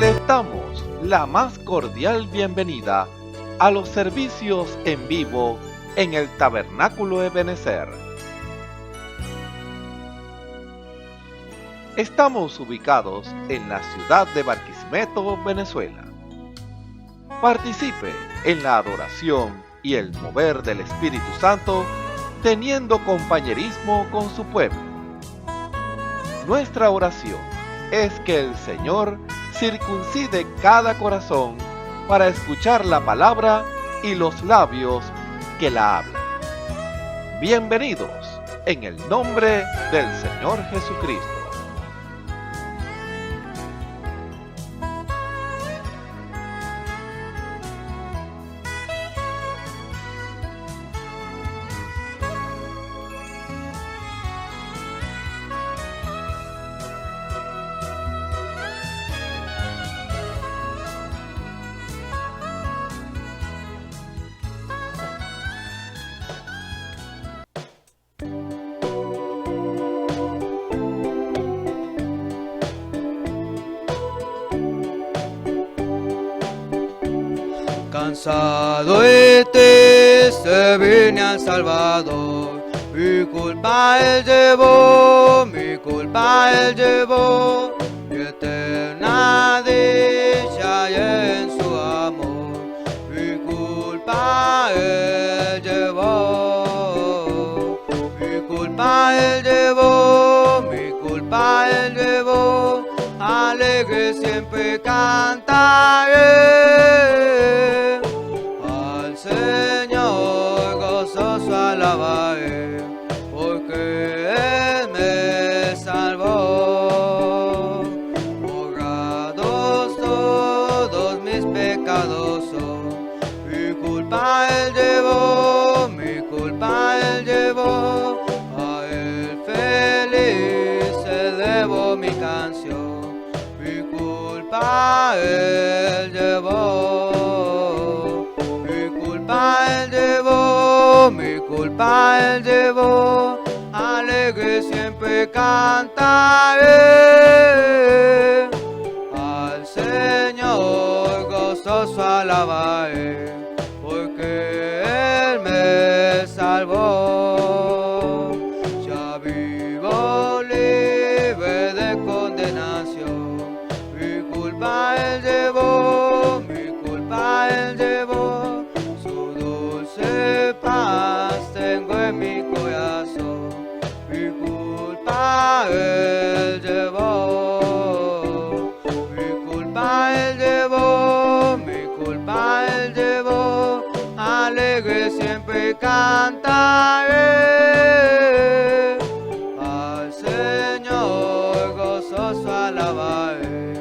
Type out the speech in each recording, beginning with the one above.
Les damos la más cordial bienvenida a los servicios en vivo en el Tabernáculo Ebenezer. Estamos ubicados en la ciudad de Barquisimeto, Venezuela. Participe en la adoración y el mover del Espíritu Santo, teniendo compañerismo con su pueblo. Nuestra oración es que el Señor circuncide cada corazón para escuchar la palabra y los labios que la hablan. Bienvenidos en el nombre del Señor Jesucristo. Cansado y triste vine al Salvador, mi culpa él llevó, y eterna dicha hay en su amor, mi culpa él llevó, alegre siempre cantaré. Señor, gozoso alabaré, porque Él me salvó. Borrados todos mis pecados son, mi culpa Él llevó, a Él feliz elevo mi canción, mi culpa Él llevó. Mi culpa él llevó, alegre siempre cantaré. Al Señor gozoso alabaré, porque Él me salvó. Ya vivo libre de condenación, mi culpa él llevó, paz tengo en mi corazón, mi culpa él llevó, alegre siempre cantaré. Al Señor gozoso alabaré,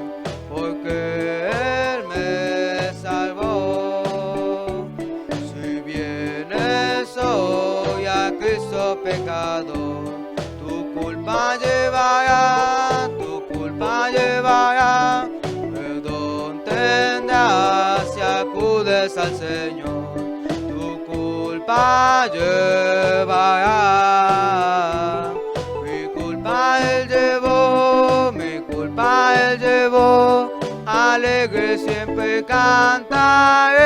porque Él me salvó. Soy a Cristo pecador, tu culpa llevará, perdón tendrás si acudes al Señor, tu culpa llevará. Mi culpa él llevó, alegre siempre cantaré.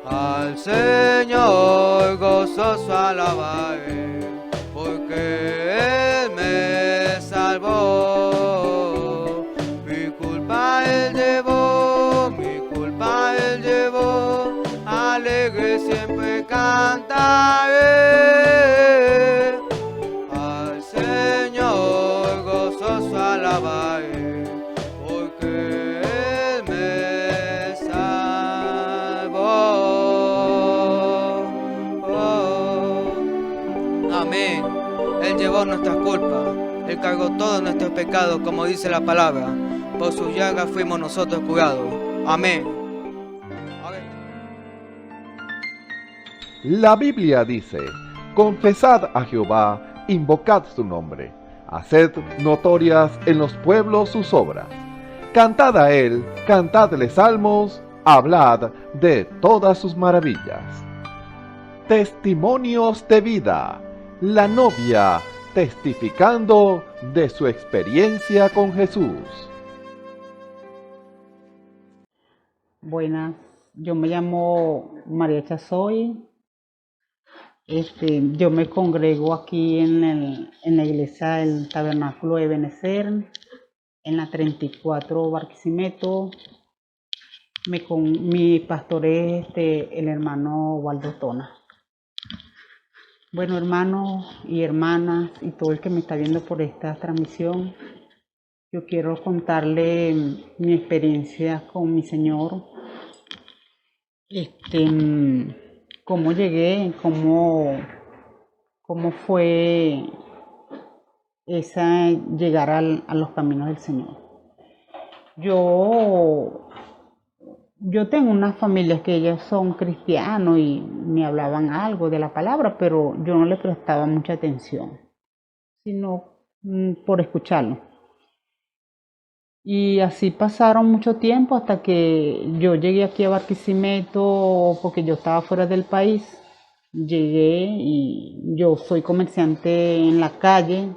Al Señor gozoso alabaré, porque Él me salvó. Mi culpa él llevó, alegre siempre cantaré. Al Señor gozoso alabaré, porque Él me salvó. Amén. Él llevó nuestras culpas, Él cargó todos nuestros pecados, como dice la palabra. Por sus llagas fuimos nosotros curados. Amén. La Biblia dice: confesad a Jehová, invocad su nombre, haced notorias en los pueblos sus obras. Cantad a Él, cantadle salmos, hablad de todas sus maravillas. Testimonios de vida. La novia testificando de su experiencia con Jesús. Buenas, yo me llamo María Chazoy. Yo me congrego aquí en la iglesia del Tabernáculo de Benecer, en la 34 Barquisimeto. Mi pastor es el hermano Waldo Tona. Bueno, hermanos y hermanas y todo el que me está viendo por esta transmisión, yo quiero contarle mi experiencia con mi Señor. Cómo llegué, cómo fue esa llegar a los caminos del Señor. Yo tengo unas familias que ellas son cristianos y me hablaban algo de la palabra, pero yo no le prestaba mucha atención, sino por escucharlo. Y así pasaron mucho tiempo hasta que yo llegué aquí a Barquisimeto porque yo estaba fuera del país. Llegué y yo soy comerciante en la calle,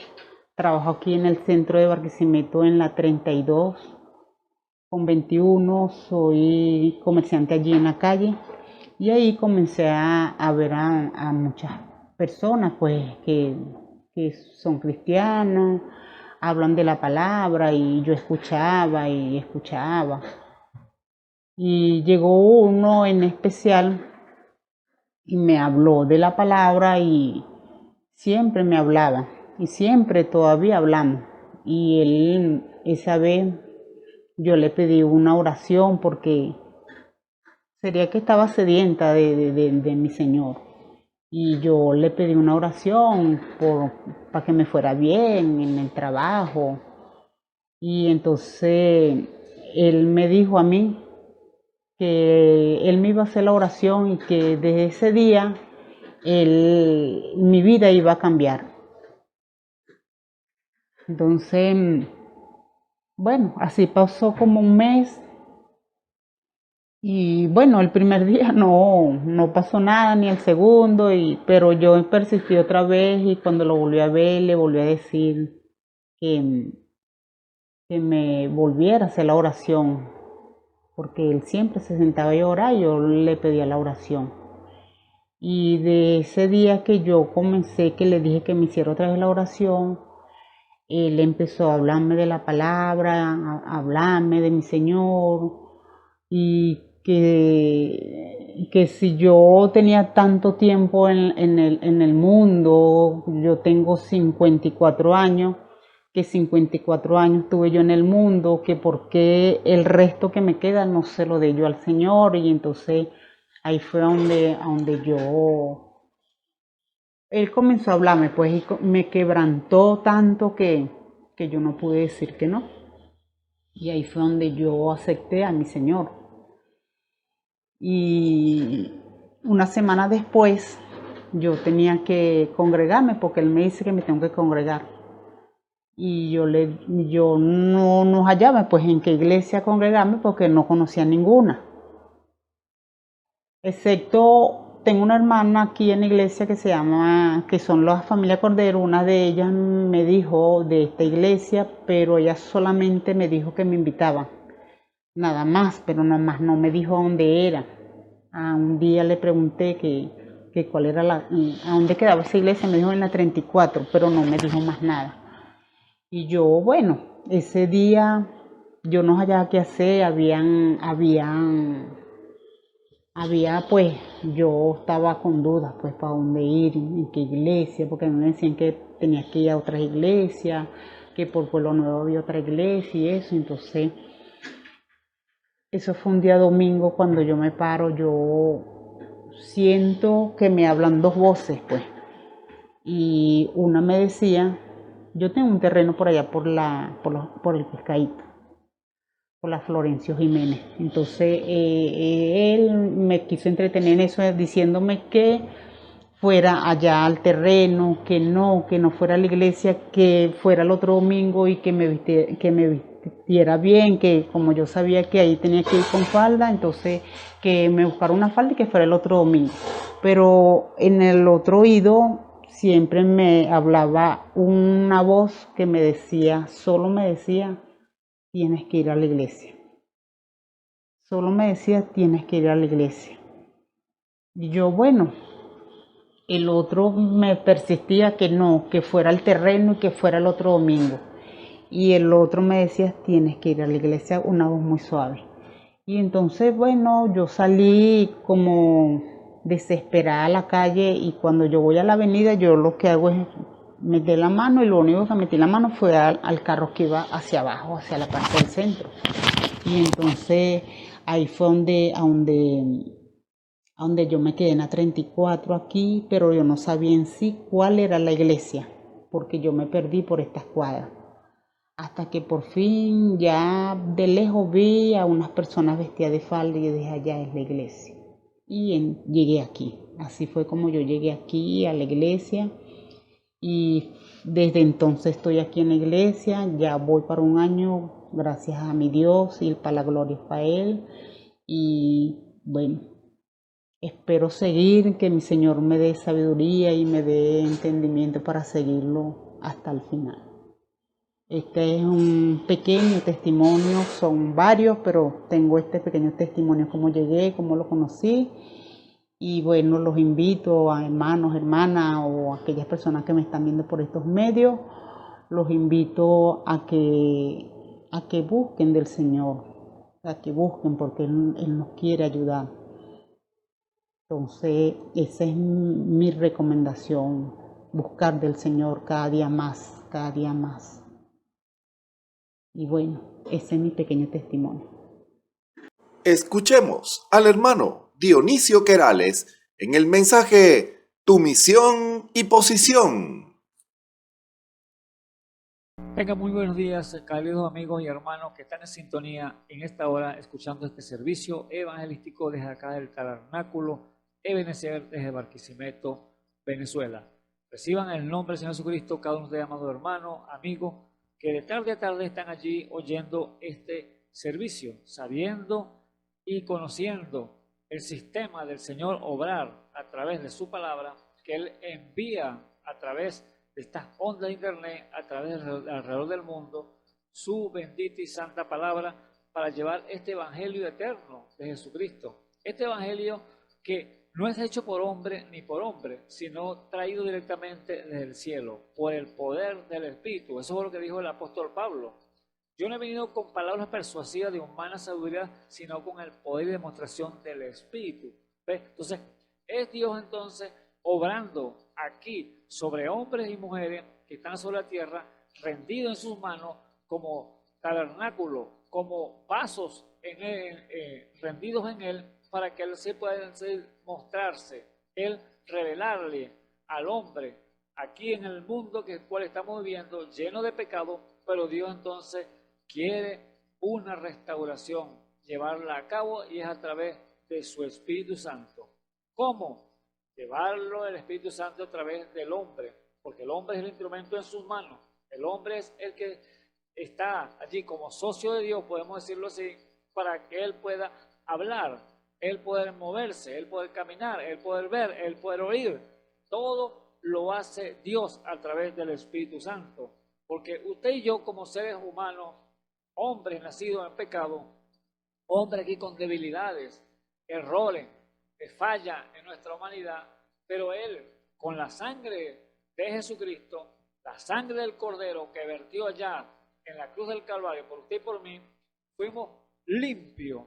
trabajo aquí en el centro de Barquisimeto en la 32 con 21, soy comerciante allí en la calle y ahí comencé a ver a muchas personas pues que son cristianos, hablan de la palabra y yo escuchaba y escuchaba. Y llegó uno en especial y me habló de la palabra y siempre me hablaba y siempre todavía hablamos. Y él, esa vez, yo le pedí una oración porque sería que estaba sedienta de mi Señor. Y yo le pedí una oración para que me fuera bien en el trabajo. Y entonces él me dijo a mí que él me iba a hacer la oración y que desde ese día mi vida iba a cambiar. Entonces, bueno, así pasó como un mes y bueno, el primer día no pasó nada, ni el segundo, pero yo persistí otra vez y cuando lo volví a ver le volví a decir que, que me volviera a hacer la oración, porque él siempre se sentaba a orar y yo le pedía la oración. Y de ese día que yo comencé, que le dije que me hiciera otra vez la oración, él empezó a hablarme de la palabra, a hablarme de mi Señor, y que si yo tenía tanto tiempo en el mundo, yo tengo 54 años, que 54 años tuve yo en el mundo, que por qué el resto que me queda no se lo dé yo al Señor. Y entonces ahí fue a donde él comenzó a hablarme, pues, y me quebrantó tanto que yo no pude decir que no. Y ahí fue donde yo acepté a mi Señor. Y una semana después yo tenía que congregarme porque él me dice que me tengo que congregar. Y yo no nos hallaba pues en qué iglesia congregarme porque no conocía ninguna. Excepto, tengo una hermana aquí en la iglesia que son las familias Cordero. Una de ellas me dijo de esta iglesia, pero ella solamente me dijo que me invitaba. Nada más, pero nomás no me dijo dónde era. Un día le pregunté que cuál era a dónde quedaba esa iglesia, me dijo en la 34, pero no me dijo más nada. Y yo, bueno, ese día yo no sabía qué hacer, pues, yo estaba con dudas, pues, para dónde ir, en qué iglesia, porque me decían que tenía que ir a otra iglesia, que por Pueblo Nuevo había otra iglesia y eso. Entonces, eso fue un día domingo cuando yo me paro, yo siento que me hablan dos voces, pues, y una me decía, yo tengo un terreno por allá por el Pescadito, por la Florencio Jiménez. Entonces él me quiso entretener en eso, diciéndome que fuera allá al terreno, que no fuera a la iglesia, que fuera el otro domingo y que me vistiera bien, que como yo sabía que ahí tenía que ir con falda, entonces que me buscara una falda y que fuera el otro domingo. Pero en el otro oído siempre me hablaba una voz que me decía, solo me decía, tienes que ir a la iglesia. Solo me decía, tienes que ir a la iglesia. Y yo, bueno, el otro me persistía que no, que fuera al terreno y que fuera el otro domingo. Y el otro me decía, tienes que ir a la iglesia, una voz muy suave. Y entonces, bueno, yo salí como desesperada a la calle y cuando yo voy a la avenida, yo lo que hago es meter la mano y lo único que metí la mano fue al carro que iba hacia abajo, hacia la parte del centro. Y entonces ahí fue a donde yo me quedé en la 34 aquí, pero yo no sabía en sí cuál era la iglesia, porque yo me perdí por estas cuadras. Hasta que por fin ya de lejos vi a unas personas vestidas de falda y dije, allá es la iglesia. Y llegué aquí. Así fue como yo llegué aquí a la iglesia y desde entonces estoy aquí en la iglesia. Ya voy para un año, gracias a mi Dios y para la gloria para Él. Y bueno, espero seguir, que mi Señor me dé sabiduría y me dé entendimiento para seguirlo hasta el final. Este es un pequeño testimonio, son varios, pero tengo este pequeño testimonio, cómo llegué, cómo lo conocí. Y bueno, los invito a hermanos, hermanas o a aquellas personas que me están viendo por estos medios, los invito a que busquen del Señor, a que busquen porque Él nos quiere ayudar. Entonces, esa es mi recomendación, buscar del Señor cada día más, cada día más. Y bueno, ese es mi pequeño testimonio. Escuchemos al hermano Dionisio Querales en el mensaje Tu misión y posición. Venga, muy buenos días, cálidos amigos y hermanos que están en sintonía en esta hora escuchando este servicio evangelístico desde acá del Tabernáculo Ebenecer desde Barquisimeto, Venezuela. Reciban el nombre del Señor Jesucristo cada uno de ustedes, amados hermanos, amigos, que de tarde a tarde están allí oyendo este servicio, sabiendo y conociendo el sistema del Señor obrar a través de su palabra que Él envía a través de estas ondas de internet, a través alrededor del mundo, su bendita y santa palabra para llevar este evangelio eterno de Jesucristo. Este evangelio que no es hecho por hombre ni por hombre, sino traído directamente desde el cielo, por el poder del Espíritu. Eso es lo que dijo el apóstol Pablo. Yo no he venido con palabras persuasivas de humana sabiduría, sino con el poder y demostración del Espíritu. ¿Ves? Entonces, es Dios entonces obrando aquí sobre hombres y mujeres que están sobre la tierra, rendidos en sus manos como tabernáculo, como vasos en él, rendidos en Él, para que Él se pueda mostrarse, Él revelarle al hombre aquí en el mundo que el cual estamos viviendo, lleno de pecado, pero Dios entonces quiere una restauración, llevarla a cabo y es a través de su Espíritu Santo. ¿Cómo? Llevarlo el Espíritu Santo a través del hombre, porque el hombre es el instrumento en sus manos. El hombre es el que está allí como socio de Dios, podemos decirlo así, para que Él pueda hablar, Él poder moverse, Él poder caminar, Él poder ver, Él poder oír. Todo lo hace Dios a través del Espíritu Santo, porque usted y yo como seres humanos, hombres nacidos en pecado, hombres aquí con debilidades, errores, falla en nuestra humanidad, pero Él, con la sangre de Jesucristo, la sangre del Cordero que vertió allá en la cruz del Calvario por usted y por mí, fuimos limpios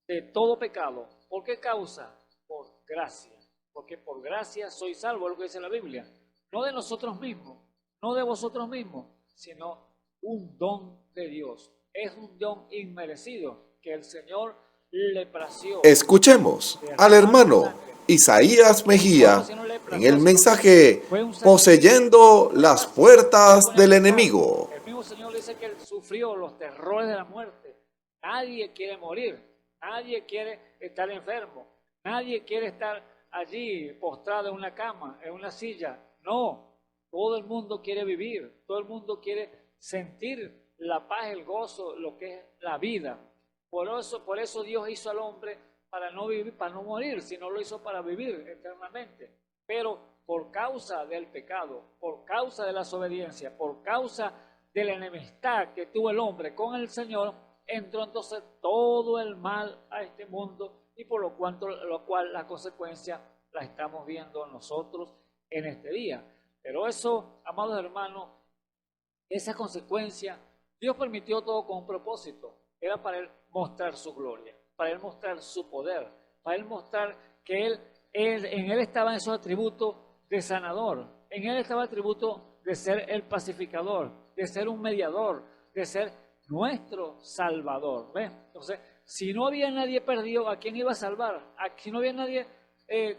de todo pecado. ¿Por qué causa? Por gracia. Porque por gracia soy salvo, es lo que dice la Biblia. No de nosotros mismos, no de vosotros mismos, sino un don de Dios. Es un don inmerecido que el Señor le plació. Escuchemos al hermano Isaías Mejía en el mensaje Poseyendo las puertas del enemigo. El mismo Señor dice que Él sufrió los terrores de la muerte. Nadie quiere morir, nadie quiere estar enfermo, nadie quiere estar allí postrado en una cama, en una silla. No, todo el mundo quiere vivir, todo el mundo quiere sentir la paz, el gozo, lo que es la vida. Por eso Dios hizo al hombre para no vivir, para no morir, sino lo hizo para vivir eternamente. Pero por causa del pecado, por causa de la desobediencia, por causa de la enemistad que tuvo el hombre con el Señor, entró entonces todo el mal a este mundo y por lo cual la consecuencia la estamos viendo nosotros en este día. Pero eso, amados hermanos, esa consecuencia, Dios permitió todo con un propósito. Era para Él mostrar su gloria, para Él mostrar su poder, para Él mostrar que en Él estaban esos atributos de sanador, en Él estaba el atributo de ser el pacificador, de ser un mediador, de ser nuestro Salvador. ¿Ves? Entonces, si no había nadie perdido, ¿a quién iba a salvar? Si no había nadie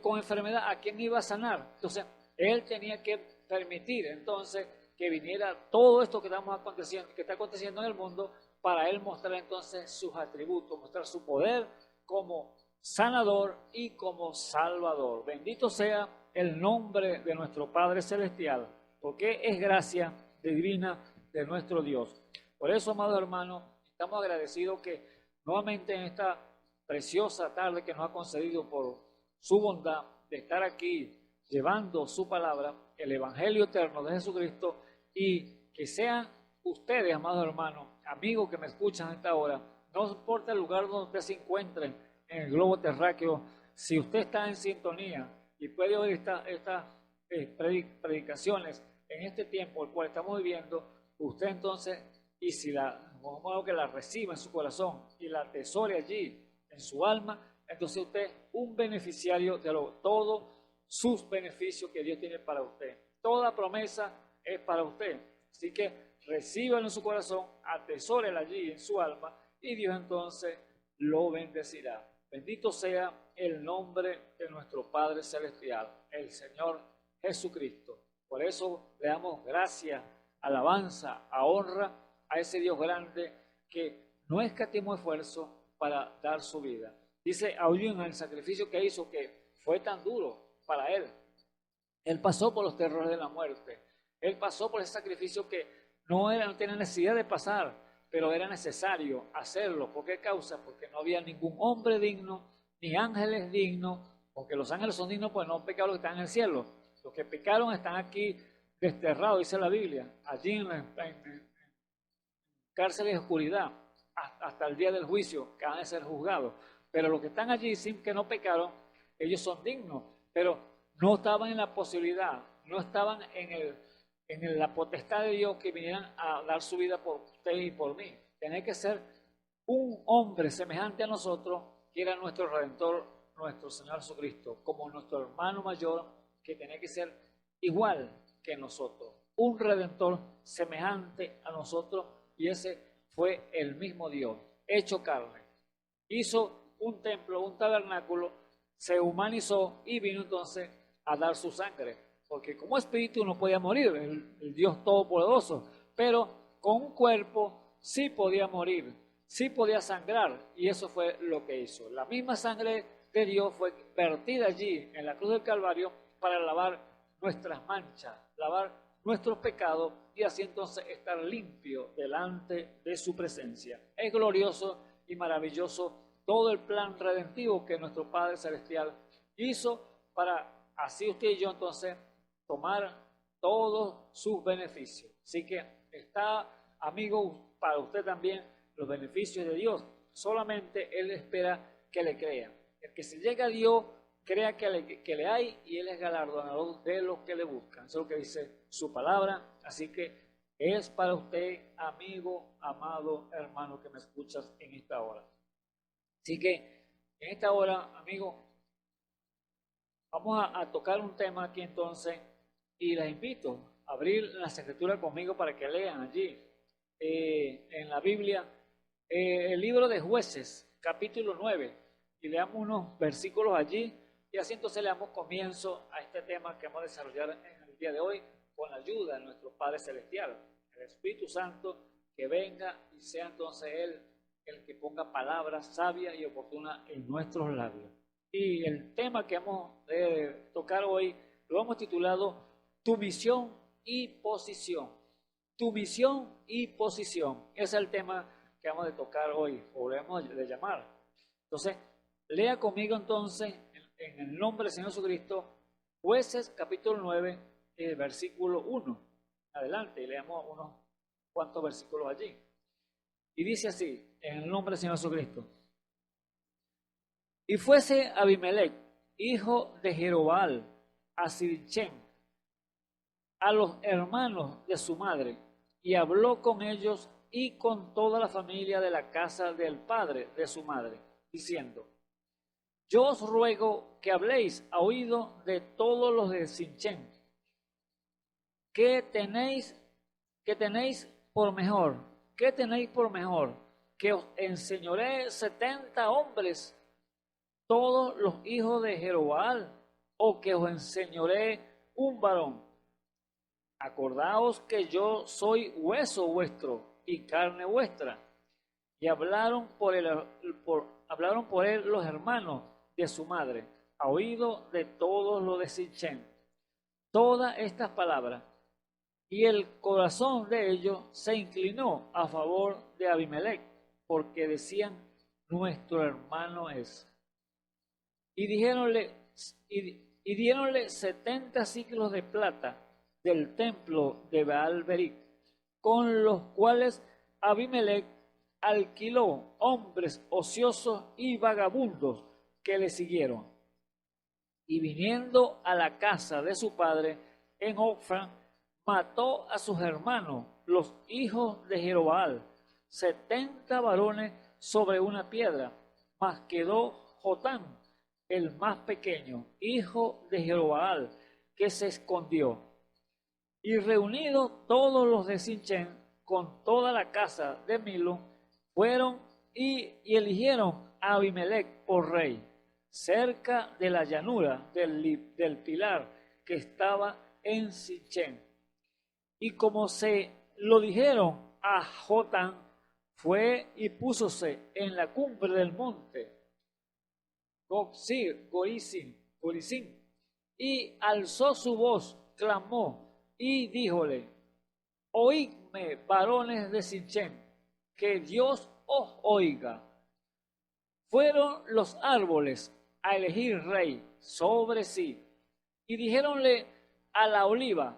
con enfermedad, ¿a quién iba a sanar? Entonces, Él tenía que permitir entonces que viniera todo esto que está aconteciendo en el mundo, para Él mostrar entonces sus atributos, mostrar su poder como sanador y como salvador. Bendito sea el nombre de nuestro Padre Celestial, porque es gracia divina de nuestro Dios. Por eso, amados hermanos, estamos agradecidos que nuevamente en esta preciosa tarde que nos ha concedido por su bondad de estar aquí llevando su palabra, el Evangelio eterno de Jesucristo, y que sean ustedes, amados hermanos, amigos que me escuchan a esta hora, no importa el lugar donde ustedes se encuentren en el globo terráqueo, si usted está en sintonía y puede oír estas predicaciones en este tiempo el cual estamos viviendo, usted entonces, y si modo que la reciba en su corazón y la atesore allí en su alma, entonces usted es un beneficiario de todos sus beneficios que Dios tiene para usted. Toda promesa es para usted. Así que recíbalo en su corazón, atesórela allí en su alma y Dios entonces lo bendecirá. Bendito sea el nombre de nuestro Padre Celestial, el Señor Jesucristo. Por eso le damos gracias, alabanza, a honra a ese Dios grande que no escatimó esfuerzo para dar su vida. Dice aún en el sacrificio que hizo, que fue tan duro para Él. Él pasó por los terrores de la muerte. Él pasó por ese sacrificio que no tenía necesidad de pasar, pero era necesario hacerlo. ¿Por qué causa? Porque no había ningún hombre digno, ni ángeles dignos, porque los ángeles son dignos, pues no pecaron los que están en el cielo. Los que pecaron están aquí desterrados, dice la Biblia, allí en cárceles de oscuridad, hasta el día del juicio, que van a ser juzgados. Pero los que están allí sin que no pecaron, ellos son dignos, pero no estaban en la posibilidad, no estaban en la potestad de Dios que vinieran a dar su vida por usted y por mí. Tenía que ser un hombre semejante a nosotros, que era nuestro Redentor, nuestro Señor Jesucristo, como nuestro hermano mayor, que tenía que ser igual que nosotros. Un Redentor semejante a nosotros, y ese fue el mismo Dios, hecho carne. Hizo un templo, un tabernáculo, se humanizó y vino entonces a dar su sangre. Porque como espíritu no podía morir, el Dios Todopoderoso, pero con un cuerpo sí podía morir, sí podía sangrar, y eso fue lo que hizo. La misma sangre de Dios fue vertida allí en la cruz del Calvario para lavar nuestras manchas, lavar nuestros pecados y así entonces estar limpio delante de su presencia. Es glorioso y maravilloso todo el plan redentivo que nuestro Padre Celestial hizo para así usted y yo entonces tomar todos sus beneficios. Así que está, amigo, para usted también los beneficios de Dios. Solamente Él espera que le crea. El que se llega a Dios, crea que le hay, y Él es galardonador de los que le buscan. Eso es lo que dice su palabra. Así que es para usted, amigo, amado hermano que me escuchas en esta hora. Así que en esta hora, amigo, vamos a tocar un tema aquí entonces, y les invito a abrir la Escritura conmigo para que lean allí en la Biblia el libro de Jueces, capítulo 9, y leamos unos versículos allí, y así entonces le damos comienzo a este tema que vamos a desarrollar en el día de hoy con la ayuda de nuestro Padre Celestial, el Espíritu Santo, que venga y sea entonces Él el que ponga palabras sabias y oportunas en nuestros labios. Y el tema que vamos a tocar hoy lo hemos titulado Tu misión y posición. Tu misión y posición. Ese es el tema que vamos a tocar hoy, o le vamos a llamar. Entonces, lea conmigo entonces, en el nombre del Señor Jesucristo, Jueces capítulo 9, versículo 1. Adelante, y leamos unos cuantos versículos allí. Y dice así, en el nombre del Señor Jesucristo. Y fuese Abimelech, hijo de Jerobal, a Sichem, a los hermanos de su madre, y habló con ellos y con toda la familia de la casa del padre de su madre, diciendo: Yo os ruego que habléis a oído de todos los de Sichem, ¿qué tenéis por mejor? ¿Qué tenéis por mejor? Que os enseñoré 70 hombres, todos los hijos de Jerobal, o que os enseñoré un varón. Acordaos que yo soy hueso vuestro y carne vuestra. Y hablaron por él los hermanos de su madre, a oído de todos los de Sichem, todas estas palabras. Y el corazón de ellos se inclinó a favor de Abimelech, porque decían: nuestro hermano es. Y diéronle 70 siclos de plata del templo de Baal-Beric, con los cuales Abimelech alquiló hombres ociosos y vagabundos que le siguieron. Y viniendo a la casa de su padre en Ofra, mató a sus hermanos, los hijos de Jerobal, 70 varones sobre una piedra, mas quedó Jotam, el más pequeño, hijo de Jerobal, que se escondió. Y reunidos todos los de Sichem con toda la casa de Milo, fueron y eligieron a Abimelech por rey, cerca de la llanura del pilar que estaba en Sichem. Y como se lo dijeron a Jotam, fue y púsose en la cumbre del monte Gorizim, y alzó su voz, clamó y díjole: Oídme, varones de Sichem, que Dios os oiga. Fueron los árboles a elegir rey sobre sí, y dijéronle a la oliva: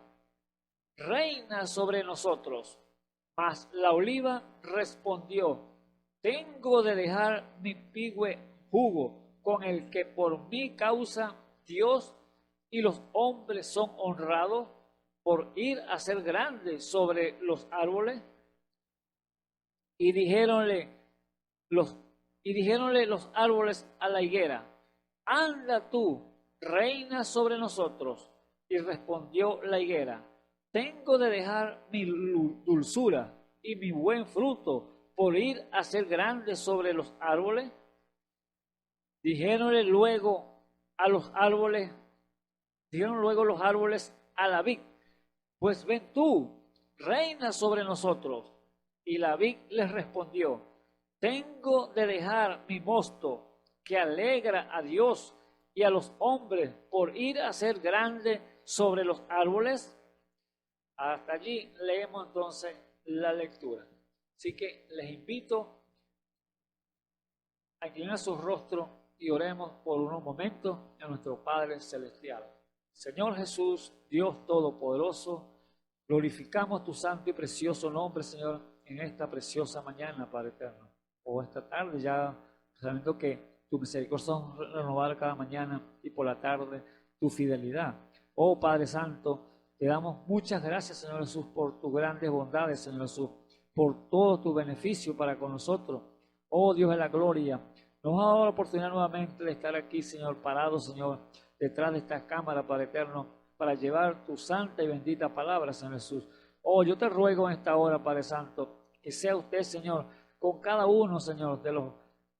reina sobre nosotros. Mas la oliva respondió: tengo de dejar mi pigüe jugo, con el que por mi causa Dios y los hombres son honrados, por ir a ser grande sobre los árboles. Y dijéronle los árboles a la higuera: anda tú, reina sobre nosotros. Y respondió la higuera: tengo de dejar mi dulzura y mi buen fruto por ir a ser grande sobre los árboles. Dijeron luego los árboles a la vid: pues ven tú, reina sobre nosotros. Y la vid les respondió: tengo de dejar mi mosto, que alegra a Dios y a los hombres, por ir a ser grande sobre los árboles. Hasta allí leemos entonces la lectura. Así que les invito a inclinar su rostro y oremos por unos momentos a nuestro Padre Celestial. Señor Jesús, Dios Todopoderoso, glorificamos tu santo y precioso nombre, Señor, en esta preciosa mañana, Padre eterno, o esta tarde, ya sabiendo que tu misericordia son renovadas cada mañana, y por la tarde tu fidelidad. Oh Padre Santo, te damos muchas gracias, Señor Jesús, por tus grandes bondades, Señor Jesús, por todo tu beneficio para con nosotros. Oh Dios de la gloria, nos ha dado la oportunidad nuevamente de estar aquí, Señor, parados, Señor, detrás de esta cámara, Padre eterno, para llevar tu santa y bendita palabra, Señor Jesús. Oh, yo te ruego en esta hora, Padre Santo, que sea usted, Señor, con cada uno, Señor, de los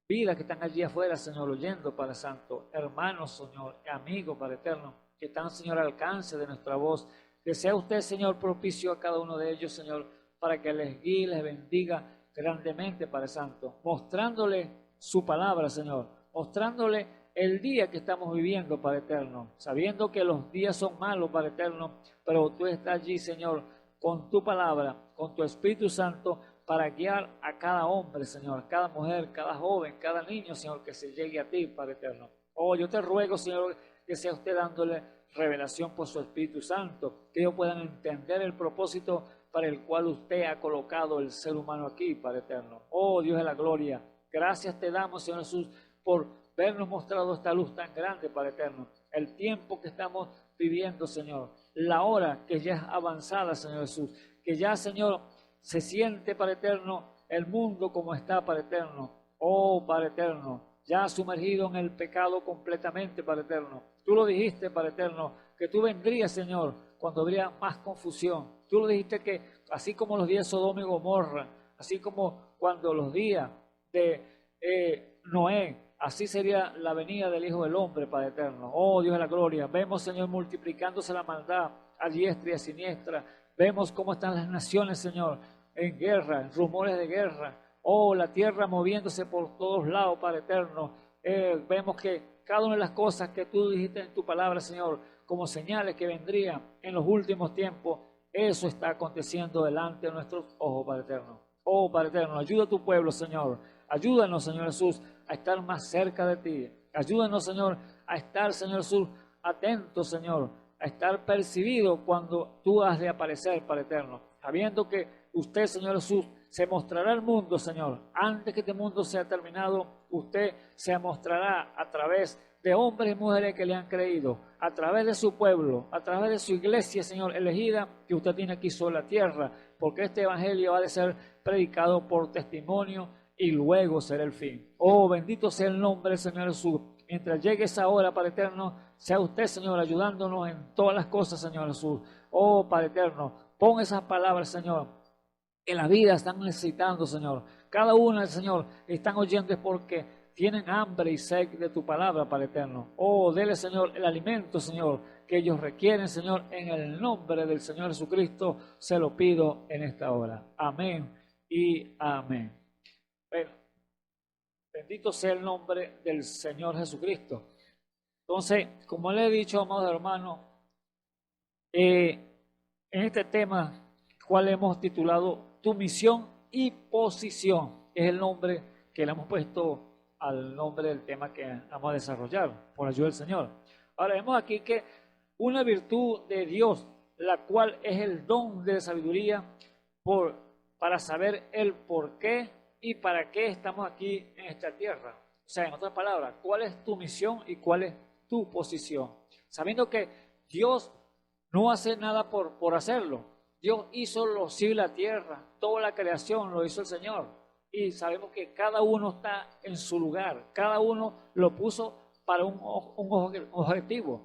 vidas que están allí afuera, Señor, oyendo, Padre Santo, hermanos, Señor, amigos, Padre eterno, que están, Señor, al alcance de nuestra voz. Que sea usted, Señor, propicio a cada uno de ellos, Señor, para que les guíe y les bendiga grandemente, Padre Santo, mostrándole su palabra, Señor, mostrándole el día que estamos viviendo, Padre eterno, sabiendo que los días son malos, Padre eterno, pero tú estás allí, Señor, con tu palabra, con tu Espíritu Santo, para guiar a cada hombre, Señor, cada mujer, cada joven, cada niño, Señor, que se llegue a ti, Padre eterno. Oh, yo te ruego, Señor, que sea usted dándole revelación por su Espíritu Santo, que ellos puedan entender el propósito para el cual usted ha colocado el ser humano aquí, Padre eterno. Oh Dios de la gloria, gracias te damos, Señor Jesús, por vernos mostrado esta luz tan grande, Padre eterno. El tiempo que estamos viviendo, Señor, la hora que ya es avanzada, Señor Jesús, que ya, Señor, se siente, Padre eterno, el mundo como está, Padre eterno. Oh, Padre eterno, ya sumergido en el pecado completamente, Padre eterno. Tú lo dijiste, Padre eterno, que tú vendrías, Señor, cuando habría más confusión. Tú lo dijiste que así como los días de Sodoma y Gomorra, así como cuando los días de Noé, así sería la venida del Hijo del Hombre, Padre eterno. Oh, Dios de la gloria, vemos, Señor, multiplicándose la maldad a diestra y a siniestra. Vemos cómo están las naciones, Señor, en guerra, en rumores de guerra. Oh, la tierra moviéndose por todos lados, Padre eterno. Vemos que cada una de las cosas que tú dijiste en tu palabra, Señor, como señales que vendrían en los últimos tiempos, eso está aconteciendo delante de nuestros ojos, Padre eterno. Oh, Padre eterno, ayuda a tu pueblo, Señor. Ayúdanos, Señor Jesús, a estar más cerca de ti. Ayúdanos, Señor, a estar, Señor Jesús, atentos, Señor, a estar percibido cuando tú has de aparecer, Padre eterno, sabiendo que usted, Señor Jesús, se mostrará al mundo, Señor. Antes que este mundo sea terminado, usted se mostrará a través de hombres y mujeres que le han creído, a través de su pueblo, a través de su iglesia, Señor, elegida, que usted tiene aquí sobre la tierra, porque este evangelio ha de ser predicado por testimonio y luego será el fin. Oh, bendito sea el nombre del Señor Jesús. Mientras llegue esa hora, Padre eterno, sea usted, Señor, ayudándonos en todas las cosas, Señor Jesús. Oh, Padre eterno, pon esas palabras, Señor, que la vida están necesitando, Señor. Cada una, Señor, están oyendo es porque tienen hambre y sed de tu palabra, Padre eterno. Oh, dele, Señor, el alimento, Señor, que ellos requieren, Señor, en el nombre del Señor Jesucristo, se lo pido en esta hora. Amén y amén. Bueno, bendito sea el nombre del Señor Jesucristo. Entonces, como le he dicho, amados hermanos, en este tema, cual hemos titulado Tu misión y posición, es el nombre que le hemos puesto al nombre del tema que vamos a desarrollar, por ayuda del Señor. Ahora vemos aquí que una virtud de Dios, la cual es el don de sabiduría para saber el por qué y para qué estamos aquí en esta tierra. O sea, en otras palabras, ¿cuál es tu misión y cuál es tu posición? Sabiendo que Dios no hace nada por hacerlo. Dios hizo los cielos y la tierra, toda la creación lo hizo el Señor. Y sabemos que cada uno está en su lugar, cada uno lo puso para un objetivo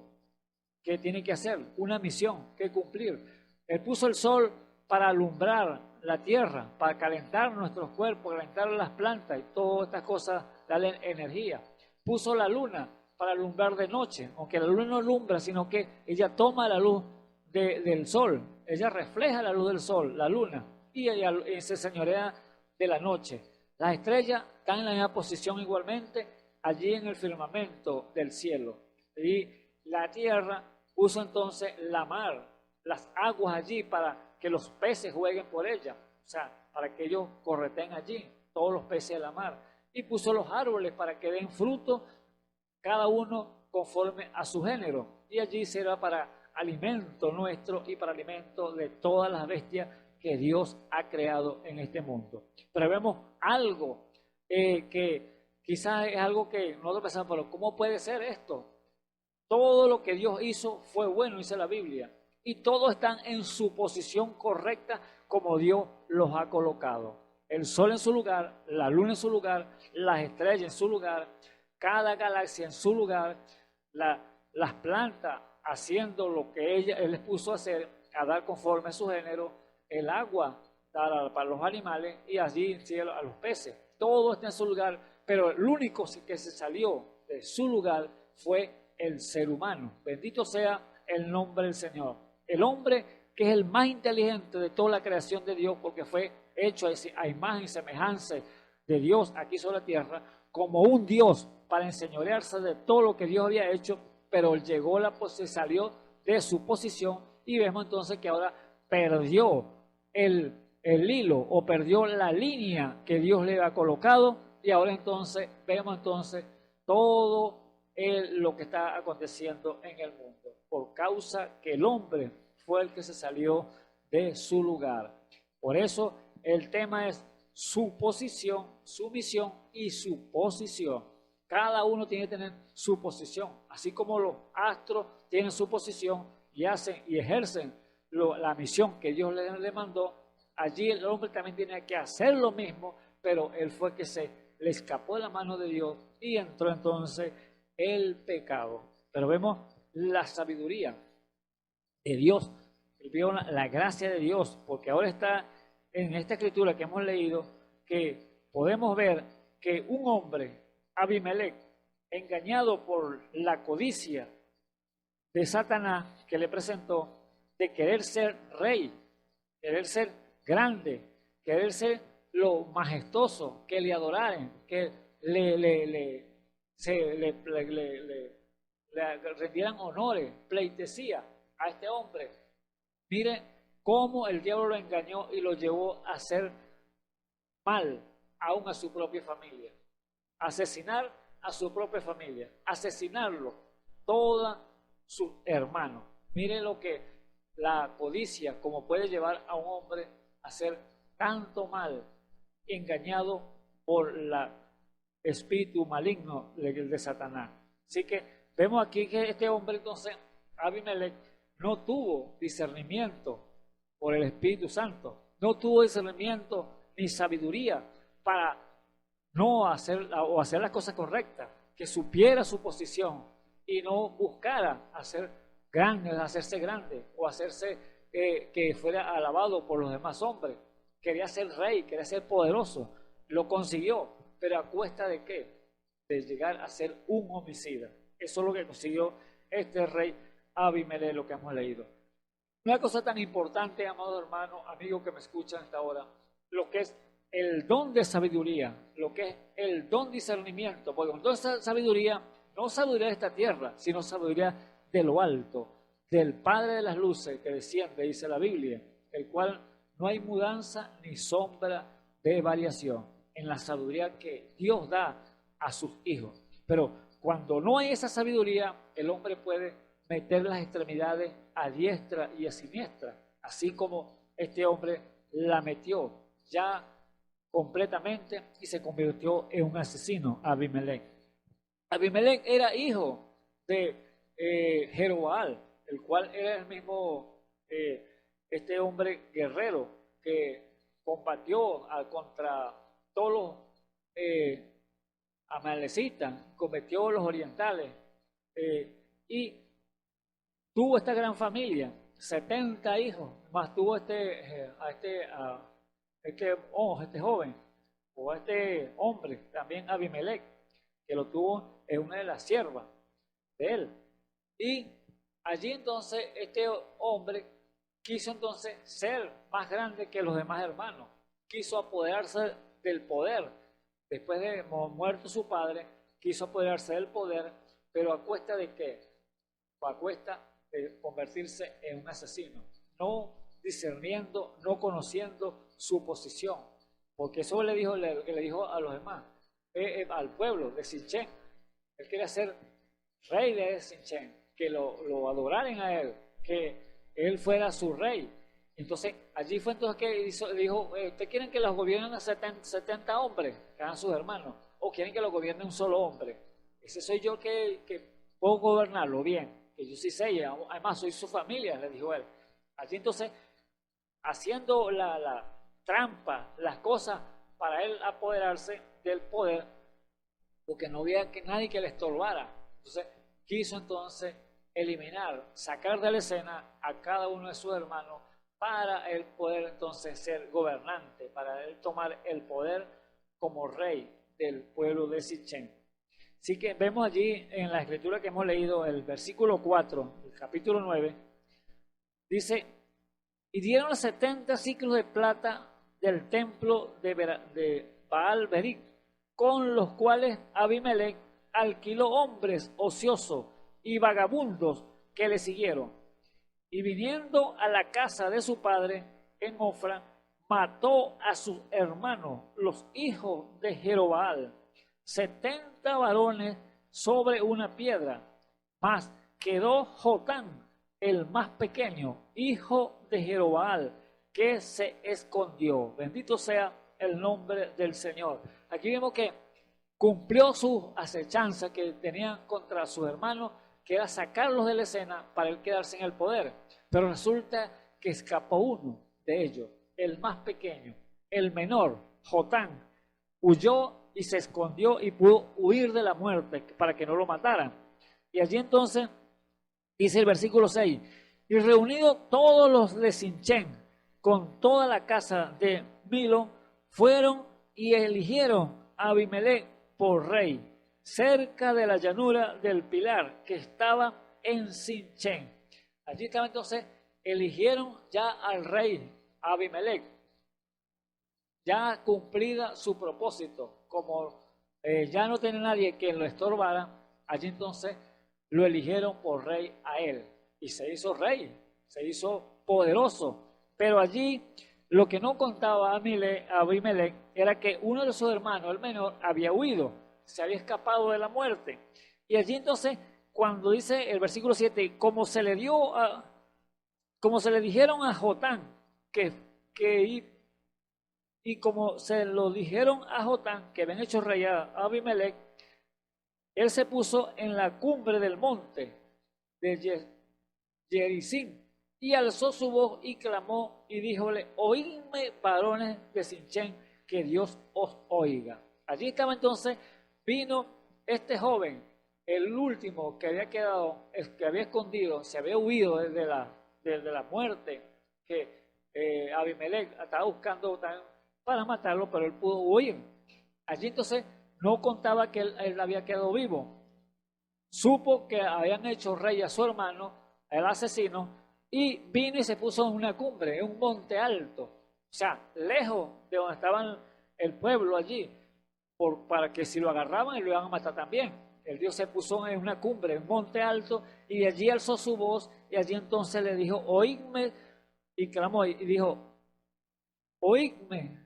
que tiene que hacer, una misión que cumplir. Él puso el sol para alumbrar la tierra, para calentar nuestros cuerpos, calentar las plantas y todas estas cosas, darle energía. Puso la luna para alumbrar de noche, aunque la luna no alumbra, sino que ella toma la luz del sol, ella refleja la luz del sol, la luna, y ella se señorea de la noche. Las estrellas están en la misma posición igualmente allí en el firmamento del cielo. Y la tierra puso entonces la mar, las aguas allí para que los peces jueguen por ella, o sea, para que ellos correten allí, todos los peces de la mar. Y puso los árboles para que den fruto, cada uno conforme a su género. Y allí será para alimento nuestro y para alimento de todas las bestias que Dios ha creado en este mundo. Pero vemos algo que quizás es algo que nosotros pensamos, pero ¿cómo puede ser esto? Todo lo que Dios hizo fue bueno, dice la Biblia, y todos están en su posición correcta como Dios los ha colocado. El sol en su lugar, la luna en su lugar, las estrellas en su lugar, cada galaxia en su lugar, las plantas haciendo lo que Él les puso a hacer, a dar conforme a su género, el agua para los animales y allí en cielo a los peces. Todo está en su lugar, pero el único que se salió de su lugar fue el ser humano. Bendito sea el nombre del Señor. El hombre que es el más inteligente de toda la creación de Dios, porque fue hecho a imagen y semejanza de Dios aquí sobre la tierra, como un Dios para enseñorearse de todo lo que Dios había hecho, pero él se salió de su posición y vemos entonces que ahora perdió el hilo o perdió la línea que Dios le había colocado y ahora entonces vemos entonces todo lo que está aconteciendo en el mundo por causa que el hombre fue el que se salió de su lugar. Por eso el tema es su posición, su misión y su posición. Cada uno tiene que tener su posición, así como los astros tienen su posición y hacen y ejercen la misión que Dios le mandó. Allí el hombre también tiene que hacer lo mismo, pero él fue que se le escapó de la mano de Dios y entró entonces el pecado. Pero vemos la sabiduría de Dios, veo la gracia de Dios, porque ahora está en esta escritura que hemos leído que podemos ver que un hombre, Abimelech, engañado por la codicia de Satanás que le presentó, de querer ser rey, querer ser grande, querer ser lo majestuoso, que le adoraran, que le rendieran honores, pleitesía a este hombre. Mire cómo el diablo lo engañó y lo llevó a hacer mal aún a su propia familia, asesinar a su propia familia, asesinarlo, todos sus hermanos. Mire lo que la codicia, como puede llevar a un hombre a hacer tanto mal, engañado por el espíritu maligno de Satanás. Así que vemos aquí que este hombre, entonces, Abimelech, no tuvo discernimiento por el Espíritu Santo, no tuvo discernimiento ni sabiduría para no hacer o hacer las cosas correctas, que supiera su posición y no buscara hacer grande, hacerse grande o hacerse que fuera alabado por los demás hombres. Quería ser rey, quería ser poderoso, lo consiguió, pero ¿a cuesta de qué? De llegar a ser un homicida. Eso es lo que consiguió este rey Abimelech, lo que hemos leído. Una cosa tan importante, amado hermano, amigo que me escuchan hasta ahora, lo que es el don de sabiduría, lo que es el don de discernimiento, porque con toda esa sabiduría, no sabiduría de esta tierra, sino sabiduría de lo alto, del Padre de las luces que desciende, dice la Biblia, el cual no hay mudanza ni sombra de variación en la sabiduría que Dios da a sus hijos. Pero cuando no hay esa sabiduría, el hombre puede meter las extremidades a diestra y a siniestra, así como este hombre la metió ya completamente y se convirtió en un asesino, Abimelech. Abimelech era hijo de Jeroboam, el cual era el mismo este hombre guerrero que combatió contra todos los amalecitas, combatió los orientales y tuvo esta gran familia, 70 hijos, más tuvo este joven, o este hombre, también Abimelech, que lo tuvo en una de las siervas de él. Y allí entonces este hombre quiso entonces ser más grande que los demás hermanos, quiso apoderarse del poder. Después de muerto su padre, quiso apoderarse del poder, pero ¿a cuesta de qué? A cuesta de convertirse en un asesino, no discerniendo, no conociendo su posición, porque eso le dijo a los demás, al pueblo de Sinchén. Él quería ser rey de Sinchén, que lo adoraran a él, que él fuera su rey. Entonces allí fue entonces que dijo, ¿ustedes quieren que los gobiernen a 70 hombres, que eran sus hermanos, o quieren que los gobierne un solo hombre? Ese soy yo que puedo gobernarlo bien, que yo sí sé, además soy su familia, le dijo él. Allí entonces, haciendo la trampa, las cosas para él apoderarse del poder, porque no había nadie que le estorbara. Entonces quiso entonces eliminar, sacar de la escena a cada uno de sus hermanos para él poder entonces ser gobernante, para él tomar el poder como rey del pueblo de Sichén. Así que vemos allí en la escritura que hemos leído, el versículo 4, el capítulo 9, dice, y dieron 70 ciclos de plata del templo de Baal-Beric, con los cuales Abimelech alquiló hombres ociosos y vagabundos que le siguieron. Y viniendo a la casa de su padre en Ofra, mató a sus hermanos, los hijos de Jeroboam, 70 varones sobre una piedra, mas quedó Jotán, el más pequeño, hijo de Jeroboam, que se escondió. Bendito sea el nombre del Señor. Aquí vemos que cumplió su acechanza que tenían contra sus hermanos, que era sacarlos de la escena para él quedarse en el poder. Pero resulta que escapó uno de ellos, el más pequeño, el menor, Jotán, huyó y se escondió y pudo huir de la muerte para que no lo mataran. Y allí entonces dice el versículo 6, y reunidos todos los de Sinchén con toda la casa de Milo, fueron y eligieron a Abimelech por rey, cerca de la llanura del Pilar, que estaba en Sinchén. Allí estaba entonces, eligieron ya al rey Abimelech, ya cumplida su propósito, como ya no tenía nadie que lo estorbara, allí entonces lo eligieron por rey a él, y se hizo rey, se hizo poderoso. Pero allí lo que no contaba Abimelech era que uno de sus hermanos, el menor, había huido, se había escapado de la muerte. Y allí entonces, cuando dice el versículo 7, como se le dijeron a Jotán, y como se lo dijeron a Jotán, que habían hecho rey a Abimelech, él se puso en la cumbre del monte de Gerizim, y alzó su voz y clamó y díjole, oídme, varones de Sinchén, que Dios os oiga. Allí estaba entonces, vino este joven, el último que había quedado, que había escondido, se había huido desde la muerte, que Abimelech estaba buscando para matarlo, pero él pudo huir. Allí entonces no contaba que él había quedado vivo. Supo que habían hecho rey a su hermano, el asesino, y vino y se puso en una cumbre, en un monte alto, o sea, lejos de donde estaba el pueblo allí, para que si lo agarraban y lo iban a matar también. El Dios se puso en una cumbre, en un monte alto, y de allí alzó su voz, y allí entonces le dijo, oídme, y clamó, y dijo, oídme,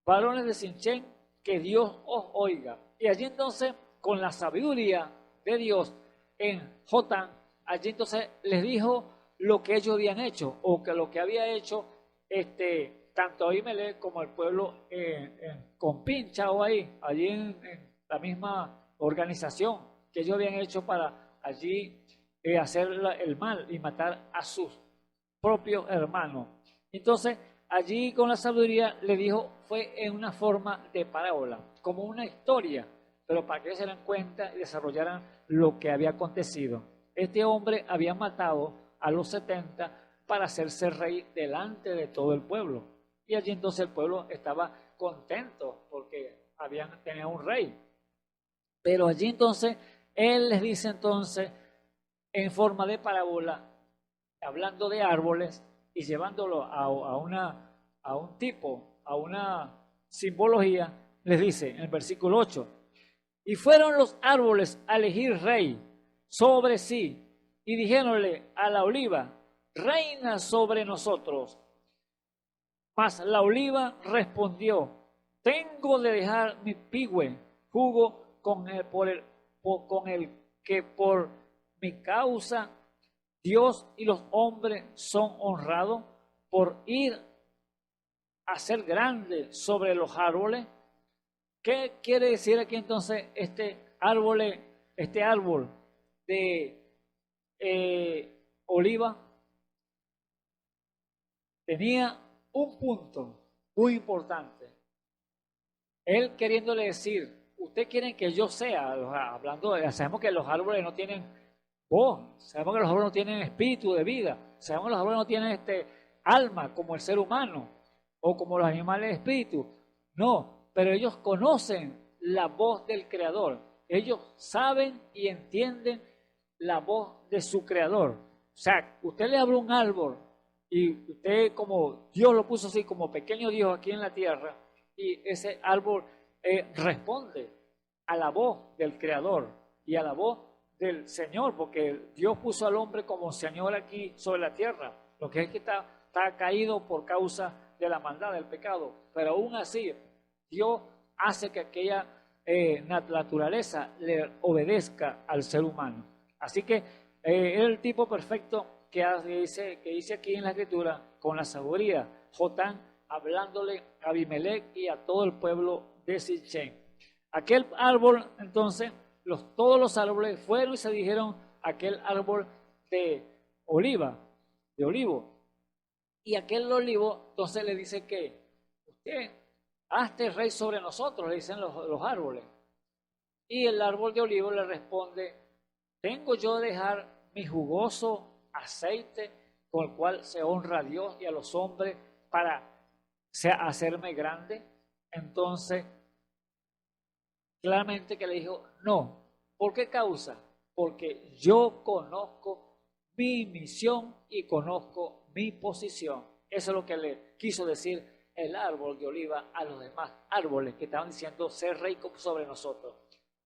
varones de Sinchén, que Dios os oiga. Y allí entonces, con la sabiduría de Dios en Jotán, allí entonces les dijo lo que ellos habían hecho, o que lo que había hecho tanto Abimelech como el pueblo con pinchado allí en la misma organización que ellos habían hecho para allí hacer el mal y matar a sus propios hermanos. Entonces, allí con la sabiduría le dijo, fue en una forma de parábola, como una historia, pero para que ellos se den cuenta y desarrollaran lo que había acontecido. Este hombre había matado a los 70 para hacerse rey delante de todo el pueblo. Y allí entonces el pueblo estaba contento porque tenía un rey. Pero allí entonces él les dice entonces en forma de parábola, hablando de árboles y llevándolo a un tipo, a una simbología, les dice en el versículo 8, y fueron los árboles a elegir rey sobre sí, y dijéronle a la oliva, reina sobre nosotros. Mas la oliva respondió, tengo de dejar mi pigüe jugo con el que por mi causa Dios y los hombres son honrados, por ir a ser grande sobre los árboles. ¿Qué quiere decir aquí entonces este árbol de oliva? Tenía un punto muy importante. Él queriéndole decir, ¿usted quiere que yo sea? Sabemos que los árboles no tienen voz, sabemos que los árboles no tienen espíritu de vida, sabemos que los árboles no tienen alma como el ser humano o como los animales de espíritu. No, pero ellos conocen la voz del Creador. Ellos saben y entienden la voz de su Creador. O sea, usted le habla un árbol y usted, como Dios lo puso así, como pequeño Dios aquí en la tierra, y ese árbol responde a la voz del Creador y a la voz del Señor, porque Dios puso al hombre como Señor aquí sobre la tierra. Lo que es que está caído por causa de la maldad, del pecado, pero aún así Dios hace que aquella naturaleza le obedezca al ser humano. Así que es el tipo perfecto que dice aquí en la Escritura, con la sabiduría. Jotán hablándole a Abimelech y a todo el pueblo de Sichem. Aquel árbol, entonces, todos los árboles fueron y se dijeron aquel árbol de olivo. Y aquel olivo, entonces le dice que usted, hazte rey sobre nosotros, le dicen los árboles. Y el árbol de olivo le responde, ¿tengo yo de dejar mi jugoso aceite con el cual se honra a Dios y a los hombres para hacerme grande? Entonces, claramente que le dijo, no. ¿Por qué causa? Porque yo conozco mi misión y conozco mi posición. Eso es lo que le quiso decir el árbol de oliva a los demás árboles que estaban diciendo ser rey sobre nosotros.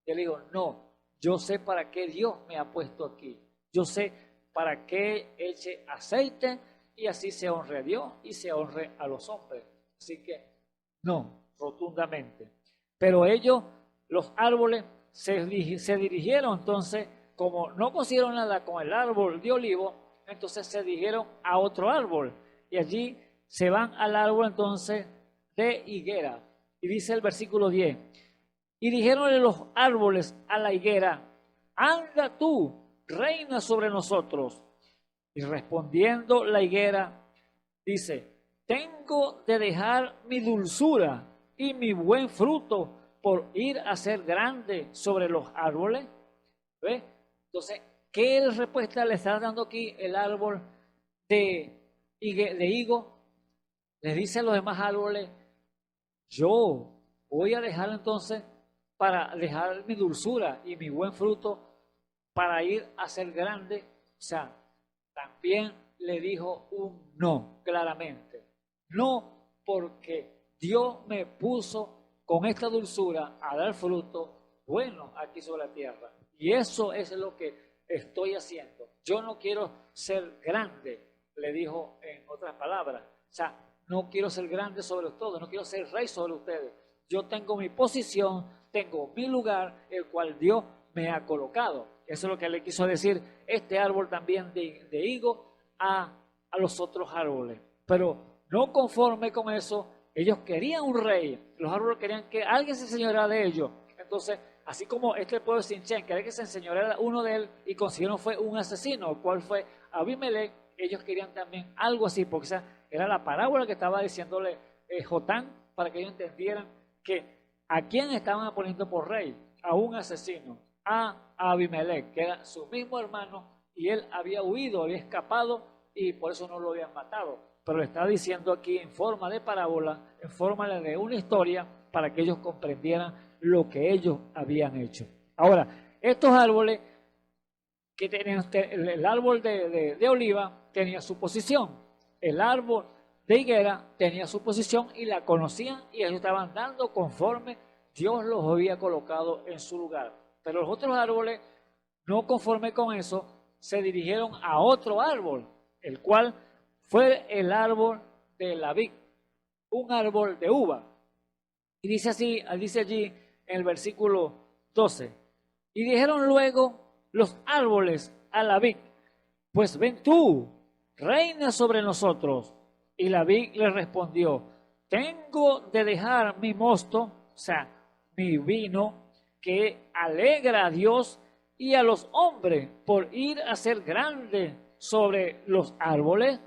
Yo le digo, no, yo sé para qué Dios me ha puesto aquí. Yo sé para qué eche aceite y así se honre a Dios y se honre a los hombres. Así que no, rotundamente. Pero ellos, los árboles, se dirigieron entonces, como no consiguieron nada con el árbol de olivo, entonces se dirigieron a otro árbol. Y allí se van al árbol entonces de higuera. Y dice el versículo 10. Y dijeronle los árboles a la higuera, anda tú, reina sobre nosotros. Y respondiendo la higuera, dice, tengo de dejar mi dulzura y mi buen fruto por ir a ser grande sobre los árboles. ¿Ve? Entonces, ¿qué respuesta le está dando aquí el árbol de higo? Les dice a los demás árboles, yo voy a dejar entonces para dejar mi dulzura y mi buen fruto para ir a ser grande. O sea, también le dijo un no, claramente. No, porque Dios me puso con esta dulzura a dar fruto bueno aquí sobre la tierra. Y eso es lo que estoy haciendo. Yo no quiero ser grande, le dijo en otras palabras. O sea, no quiero ser grande sobre ustedes, no quiero ser rey sobre ustedes. Yo tengo mi posición, tengo mi lugar, el cual Dios me ha colocado. Eso es lo que le quiso decir este árbol también de higo a los otros árboles. Pero no conforme con eso, ellos querían un rey. Los árboles querían que alguien se enseñoreara de ellos. Entonces, así como este pueblo de Sichem quería que se enseñoreara uno de él y consiguieron fue un asesino, el cual fue Abimelech, ellos querían también algo así, porque esa era la parábola que estaba diciéndole Jotán, para que ellos entendieran que a quién estaban poniendo por rey, a un asesino, a Abimelech, que era su mismo hermano, y él había huido, había escapado, y por eso no lo habían matado. Pero le está diciendo aquí en forma de parábola, en forma de una historia, para que ellos comprendieran lo que ellos habían hecho. Ahora, estos árboles que tenían, el árbol de oliva tenía su posición, el árbol de higuera tenía su posición y la conocían y ellos estaban dando conforme Dios los había colocado en su lugar. Pero los otros árboles, no conforme con eso, se dirigieron a otro árbol, el cual fue el árbol de la vid, un árbol de uva. Y dice así, dice allí en el versículo 12, y dijeron luego los árboles a la vid, pues ven tú, reina sobre nosotros. Y la vid le respondió, tengo de dejar mi mosto, o sea, mi vino, que alegra a Dios y a los hombres por ir a ser grande sobre los árboles.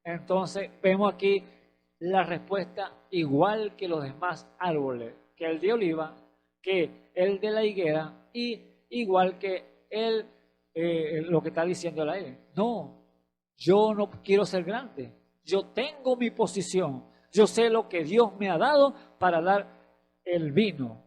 Entonces vemos aquí la respuesta igual que los demás árboles, que el de oliva, que el de la higuera y igual que el, lo que está diciendo la ley. No, yo no quiero ser grande, yo tengo mi posición, yo sé lo que Dios me ha dado para dar el vino,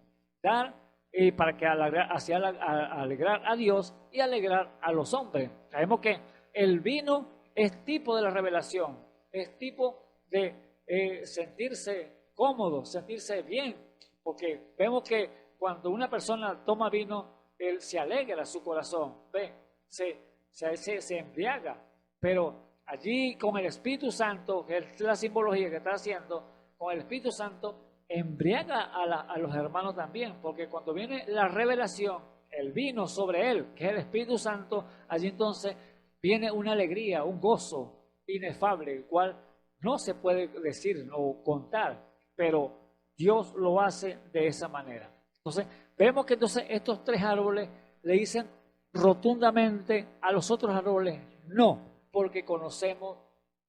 para que alegrar a Dios y alegrar a los hombres. Sabemos que el vino es tipo de la revelación, es tipo de sentirse cómodo, sentirse bien, porque vemos que cuando una persona toma vino, él se alegra su corazón, ve, se embriaga, pero allí con el Espíritu Santo, que es la simbología que está haciendo, con el Espíritu Santo embriaga a los hermanos también, porque cuando viene la revelación, el vino sobre él, que es el Espíritu Santo, allí entonces viene una alegría, un gozo inefable, el cual no se puede decir o contar, pero Dios lo hace de esa manera. Entonces, vemos que entonces estos tres árboles le dicen rotundamente a los otros árboles no, porque conocemos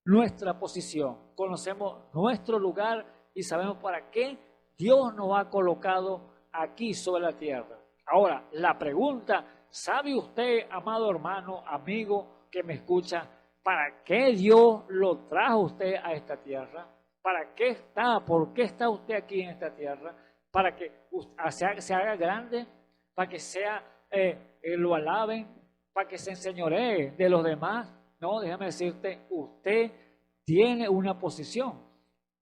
nuestra posición, conocemos nuestro lugar y sabemos para qué Dios nos ha colocado aquí sobre la tierra. Ahora, la pregunta, ¿sabe usted, amado hermano, amigo que me escucha, para qué Dios lo trajo usted a esta tierra? ¿Para qué está? ¿Por qué está usted aquí en esta tierra? ¿Para que se haga grande? ¿Para que lo alaben? ¿Para que se enseñoree de los demás? No, déjame decirte, usted tiene una posición,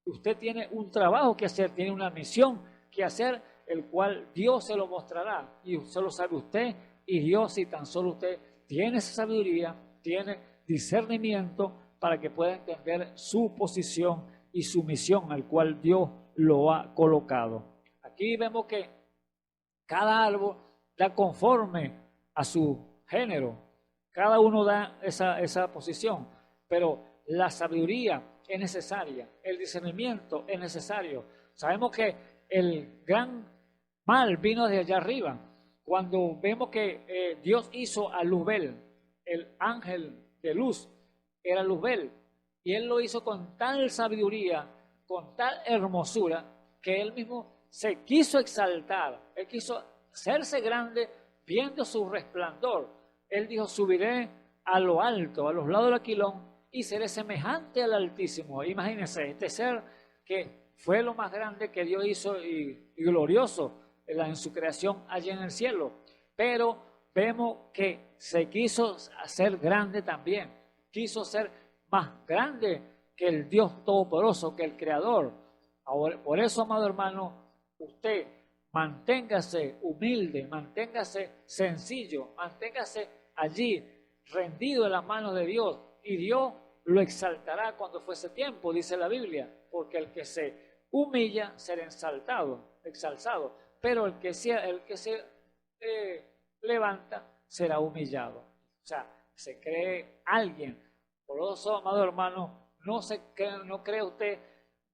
usted tiene un trabajo que hacer, tiene una misión que hacer, el cual Dios se lo mostrará, y solo sabe usted, y Dios, si tan solo usted tiene esa sabiduría, tiene discernimiento para que pueda entender su posición y su misión al cual Dios lo ha colocado. Aquí vemos que cada árbol da conforme a su género, cada uno da esa posición, pero la sabiduría es necesaria, el discernimiento es necesario. Sabemos que el gran mal vino de allá arriba, cuando vemos que Dios hizo a Luzbel, el ángel de luz era Luzbel, y él lo hizo con tal sabiduría, con tal hermosura, que él mismo se quiso exaltar, él quiso hacerse grande viendo su resplandor. Él dijo, subiré a lo alto, a los lados del aquilón, y seré semejante al Altísimo. Imagínense, este ser que fue lo más grande que Dios hizo y glorioso en su creación allí en el cielo. Pero vemos que se quiso hacer grande también, quiso ser más grande que el Dios Todopoderoso, que el Creador. Ahora, por eso, amado hermano, usted manténgase humilde, manténgase sencillo, manténgase allí rendido en las manos de Dios, y Dios lo exaltará cuando fuese tiempo, dice la Biblia, porque el que se humilla será exaltado, pero el que se levanta será humillado. O sea, se cree alguien. Por eso, amado hermano, no cree usted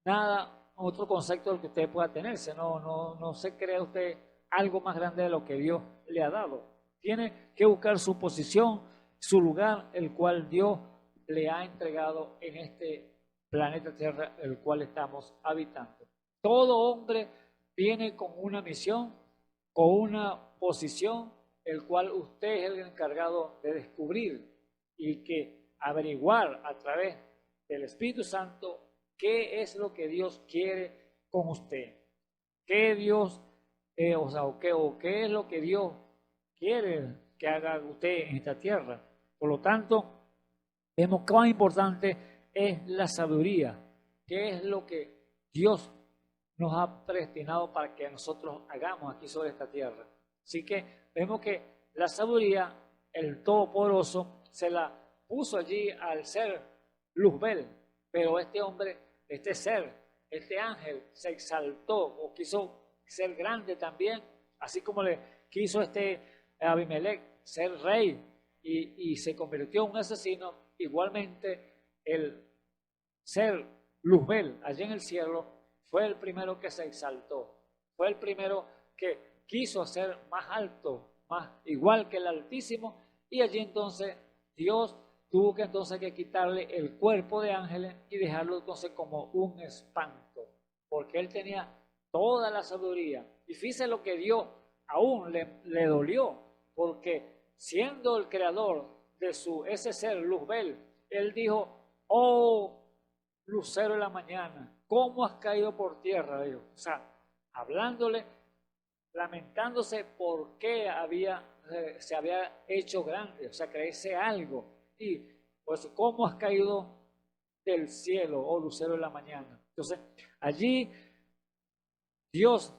nada, otro concepto del que usted pueda tenerse, no se cree usted algo más grande de lo que Dios le ha dado. Tiene que buscar su posición, su lugar, el cual Dios le ha entregado en este planeta Tierra, el cual estamos habitando. Todo hombre viene con una misión, con una posición, el cual usted es el encargado de descubrir y que averiguar a través del Espíritu Santo qué es lo que Dios quiere con usted, qué Dios, qué es lo que Dios quiere que haga usted en esta tierra. Por lo tanto, vemos cuán importante es la sabiduría, qué es lo que Dios nos ha predestinado para que nosotros hagamos aquí sobre esta tierra. Así que vemos que la sabiduría, el Todopoderoso, se la puso allí al ser Luzbel, pero este hombre, este ser, este ángel se exaltó o quiso ser grande también, así como le quiso Abimelech ser rey y se convirtió en un asesino. Igualmente el ser Luzbel allí en el cielo fue el primero que se exaltó, fue el primero que quiso ser más alto, más igual que el Altísimo, y allí entonces Dios tuvo que quitarle el cuerpo de ángeles y dejarlo entonces como un espanto, porque él tenía toda la sabiduría. Y fíjese lo que Dios aún le dolió, porque siendo el creador de ese ser, Luzbel, él dijo, oh lucero de la mañana, ¿cómo has caído por tierra? Dios. O sea, hablándole, lamentándose por qué se había hecho grande, o sea, creerse algo. Y pues, ¿cómo has caído del cielo, oh lucero de la mañana? Entonces, allí Dios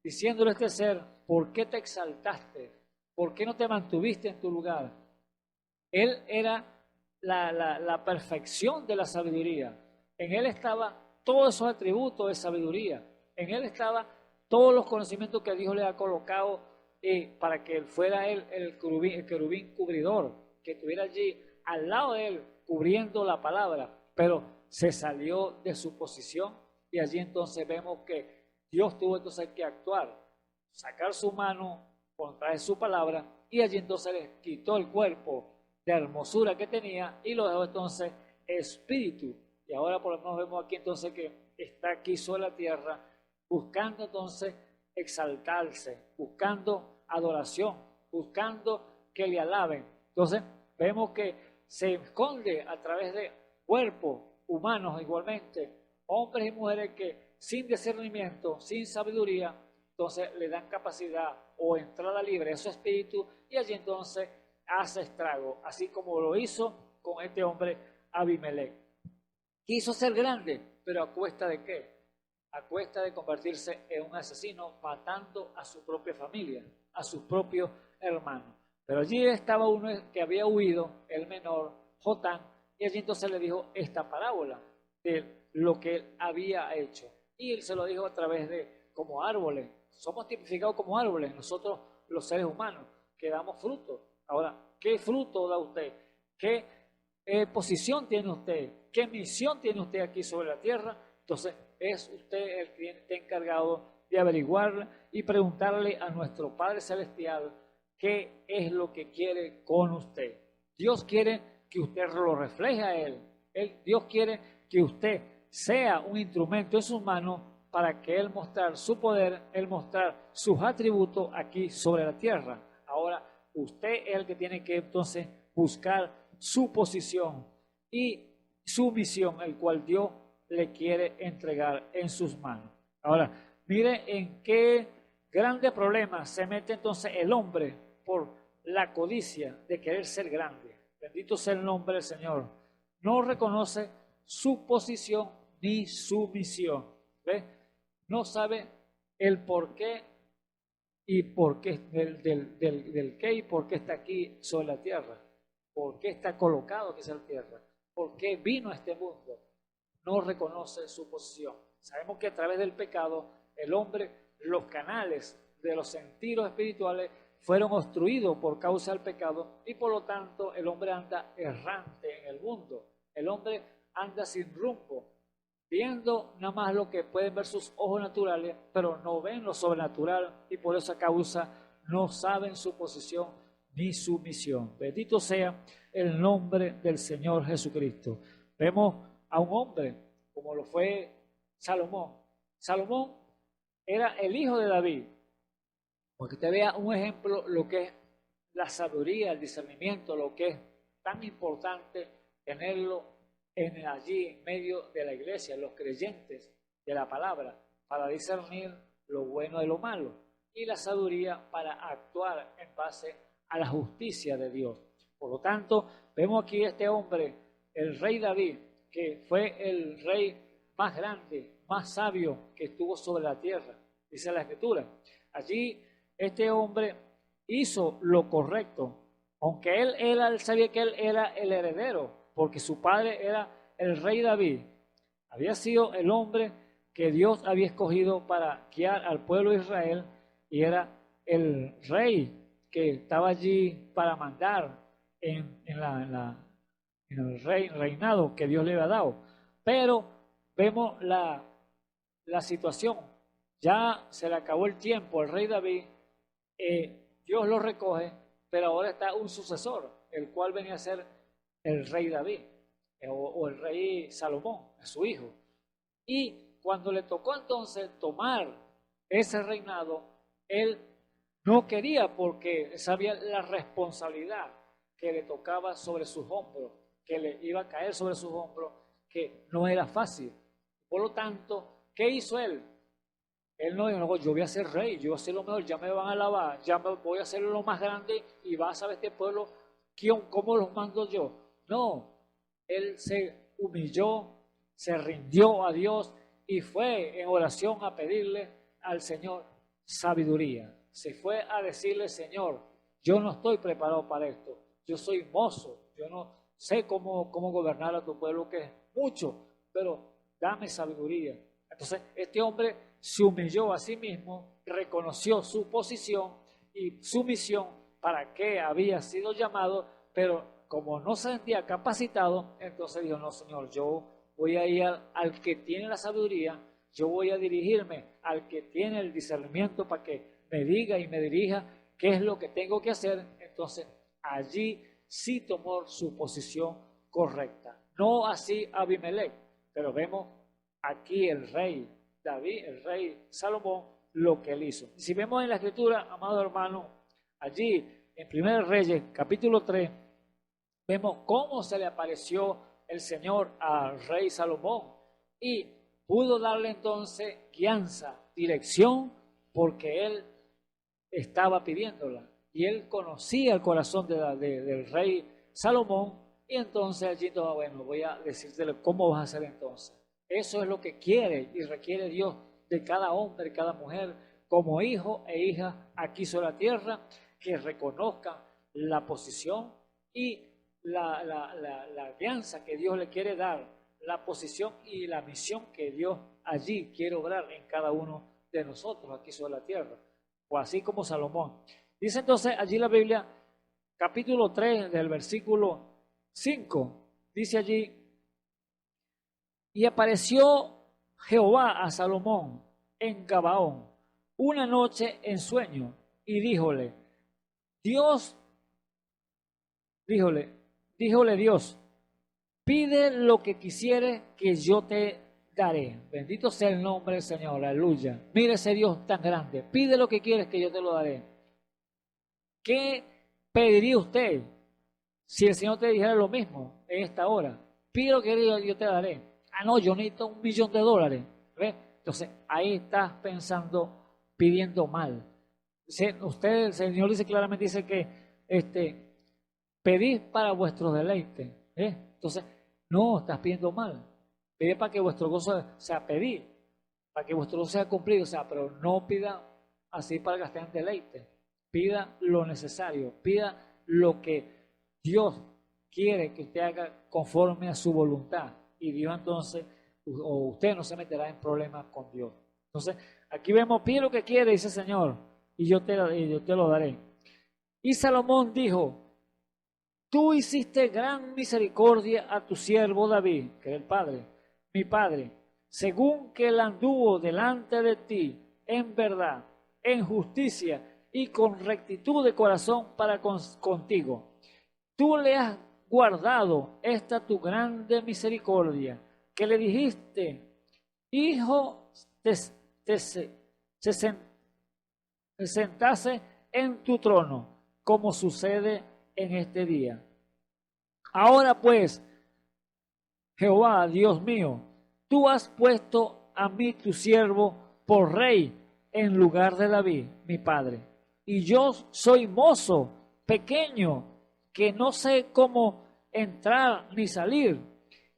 diciéndole a este ser, ¿por qué te exaltaste? ¿Por qué no te mantuviste en tu lugar? Él era la perfección de la sabiduría. En él estaba todos esos atributos de sabiduría. En él estaba todos los conocimientos que Dios le ha colocado para que él fuera el querubín cubridor, que estuviera allí al lado de él cubriendo la palabra. Pero se salió de su posición y allí entonces vemos que Dios tuvo entonces que actuar, sacar su mano contra su palabra y allí entonces le quitó el cuerpo de hermosura que tenía y lo dejó entonces espíritu. Y ahora por lo menos vemos aquí entonces que está aquí sobre la tierra buscando entonces exaltarse, buscando adoración, buscando que le alaben. Entonces vemos que se esconde a través de cuerpos humanos igualmente, hombres y mujeres que sin discernimiento, sin sabiduría, entonces le dan capacidad o entrada libre a su espíritu y allí entonces hace estrago, así como lo hizo con este hombre Abimelech. Quiso ser grande, pero ¿a cuesta de qué? A cuesta de convertirse en un asesino, matando a su propia familia, a sus propios hermanos. Pero allí estaba uno que había huido, el menor, Jotán, y allí entonces le dijo esta parábola de lo que él había hecho. Y él se lo dijo a través de como árboles. Somos tipificados como árboles, nosotros los seres humanos, que damos fruto. Ahora, ¿qué fruto da usted? ¿Qué posición tiene usted? ¿Qué misión tiene usted aquí sobre la tierra? Entonces, es usted el que está encargado de averiguar y preguntarle a nuestro Padre Celestial qué es lo que quiere con usted. Dios quiere que usted lo refleje a Él. Dios quiere que usted sea un instrumento en sus manos para que Él mostrar su poder, Él mostrar sus atributos aquí sobre la tierra. Ahora, usted es el que tiene que entonces buscar su posición y su misión, el cual Dios le quiere entregar en sus manos. Ahora, mire en qué grande problema se mete entonces el hombre por la codicia de querer ser grande. Bendito sea el nombre del Señor. No reconoce su posición ni su misión. ¿Ve? No sabe el por qué y por qué del qué y por qué está aquí sobre la tierra. ¿Por qué está colocado aquí sobre la tierra? ¿Por qué vino a este mundo? No reconoce su posición. Sabemos que a través del pecado, el hombre, los canales de los sentidos espirituales fueron obstruidos por causa del pecado y por lo tanto el hombre anda errante en el mundo. El hombre anda sin rumbo, viendo nada más lo que pueden ver sus ojos naturales, pero no ven lo sobrenatural y por esa causa no saben su posición ni su misión. Bendito sea el nombre del Señor Jesucristo. Vemos a un hombre como lo fue Salomón. Salomón era el hijo de David. Porque te vea un ejemplo lo que es la sabiduría, el discernimiento, lo que es tan importante tenerlo allí en medio de la iglesia, los creyentes de la palabra, para discernir lo bueno de lo malo y la sabiduría para actuar en base a la justicia de Dios. Por lo tanto, vemos aquí este hombre, el rey David, que fue el rey más grande, más sabio que estuvo sobre la tierra, dice la Escritura. Allí este hombre hizo lo correcto, aunque él sabía que él era el heredero, porque su padre era el rey David. Había sido el hombre que Dios había escogido para guiar al pueblo de Israel y era el rey que estaba allí para mandar en el reinado que Dios le había dado. Pero vemos la situación, ya se le acabó el tiempo, el rey David, Dios lo recoge, pero ahora está un sucesor, el cual venía a ser el rey David, o el rey Salomón, su hijo. Y cuando le tocó entonces tomar ese reinado, él no quería porque sabía la responsabilidad que le tocaba sobre sus hombros, que le iba a caer sobre sus hombros, que no era fácil. Por lo tanto, ¿qué hizo él? Él no dijo, no, yo voy a ser rey, yo voy a hacer lo mejor, ya me van a alabar, ya me voy a hacer lo más grande y va a saber este pueblo cómo los mando yo. No, él se humilló, se rindió a Dios y fue en oración a pedirle al Señor sabiduría. Se fue a decirle, Señor, yo no estoy preparado para esto, yo soy mozo, yo no sé cómo gobernar a tu pueblo, que es mucho, pero dame sabiduría. Entonces este hombre se humilló a sí mismo, reconoció su posición y su misión para que había sido llamado, pero como no se sentía capacitado, entonces dijo, no Señor, yo voy a ir al que tiene la sabiduría, yo voy a dirigirme al que tiene el discernimiento para que me diga y me dirija qué es lo que tengo que hacer. Entonces allí sí tomó su posición correcta. No así Abimelech, pero vemos aquí el rey David, el rey Salomón, lo que él hizo. Si vemos en la escritura, amado hermano, allí en 1 Reyes, capítulo 3, vemos cómo se le apareció el Señor al rey Salomón y pudo darle entonces guianza, dirección, porque él estaba pidiéndola y él conocía el corazón del rey Salomón. Y entonces allí, bueno, voy a decirte cómo vas a hacer entonces. Eso es lo que quiere y requiere Dios de cada hombre y cada mujer, como hijo e hija aquí sobre la tierra, que reconozcan la posición y la alianza que Dios le quiere dar, la posición y la misión que Dios allí quiere obrar en cada uno de nosotros aquí sobre la tierra, o así como Salomón. Dice entonces allí la Biblia, capítulo 3 del versículo 5, dice allí: y apareció Jehová a Salomón en Gabaón una noche en sueño, y díjole Dios, pide lo que quisieres que yo te daré. Bendito sea el nombre del Señor, aleluya. Mire ese Dios tan grande, pide lo que quieres que yo te lo daré. ¿Qué pediría usted si el Señor te dijera lo mismo en esta hora? Pide lo que yo te daré. Ah, no, yo necesito $1.000.000. ¿Ves? Entonces, ahí estás pensando, pidiendo mal. Usted, el Señor dice claramente, dice que pedid para vuestro deleite. Entonces, no, estás pidiendo mal. Pide para que vuestro gozo sea pedir, para que vuestro gozo sea cumplido, o sea, pero no pida así para que esté en deleite. Pida lo necesario, pida lo que Dios quiere que usted haga conforme a su voluntad. Y Dios entonces, o usted no se meterá en problemas con Dios. Entonces, aquí vemos, pide lo que quiere, dice el Señor, y yo te lo daré. Y Salomón dijo: tú hiciste gran misericordia a tu siervo David, que era el padre, mi padre, según que él anduvo delante de ti en verdad, en justicia y con rectitud de corazón para contigo. Tú le has guardado esta tu grande misericordia, que le dijiste, hijo, se sentase en tu trono, como sucede en este día. Ahora pues, Jehová, Dios mío, tú has puesto a mí tu siervo por rey en lugar de David, mi padre. Y yo soy mozo, pequeño, que no sé cómo entrar ni salir.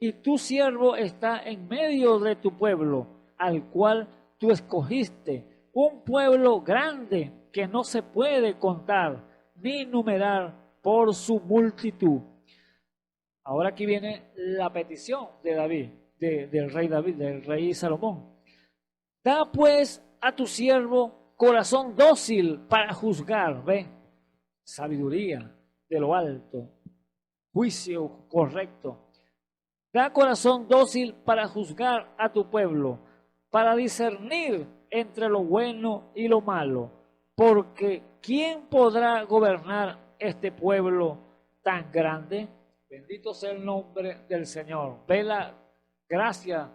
Y tu siervo está en medio de tu pueblo, al cual tú escogiste, un pueblo grande que no se puede contar ni numerar por su multitud. Ahora aquí viene la petición de David, del rey David, del rey Salomón. Da pues a tu siervo corazón dócil para juzgar, ¿ve? Sabiduría de lo alto, juicio correcto. Da corazón dócil para juzgar a tu pueblo, para discernir entre lo bueno y lo malo, porque ¿quién podrá gobernar este pueblo tan grande? Bendito sea el nombre del Señor. Ve la gracia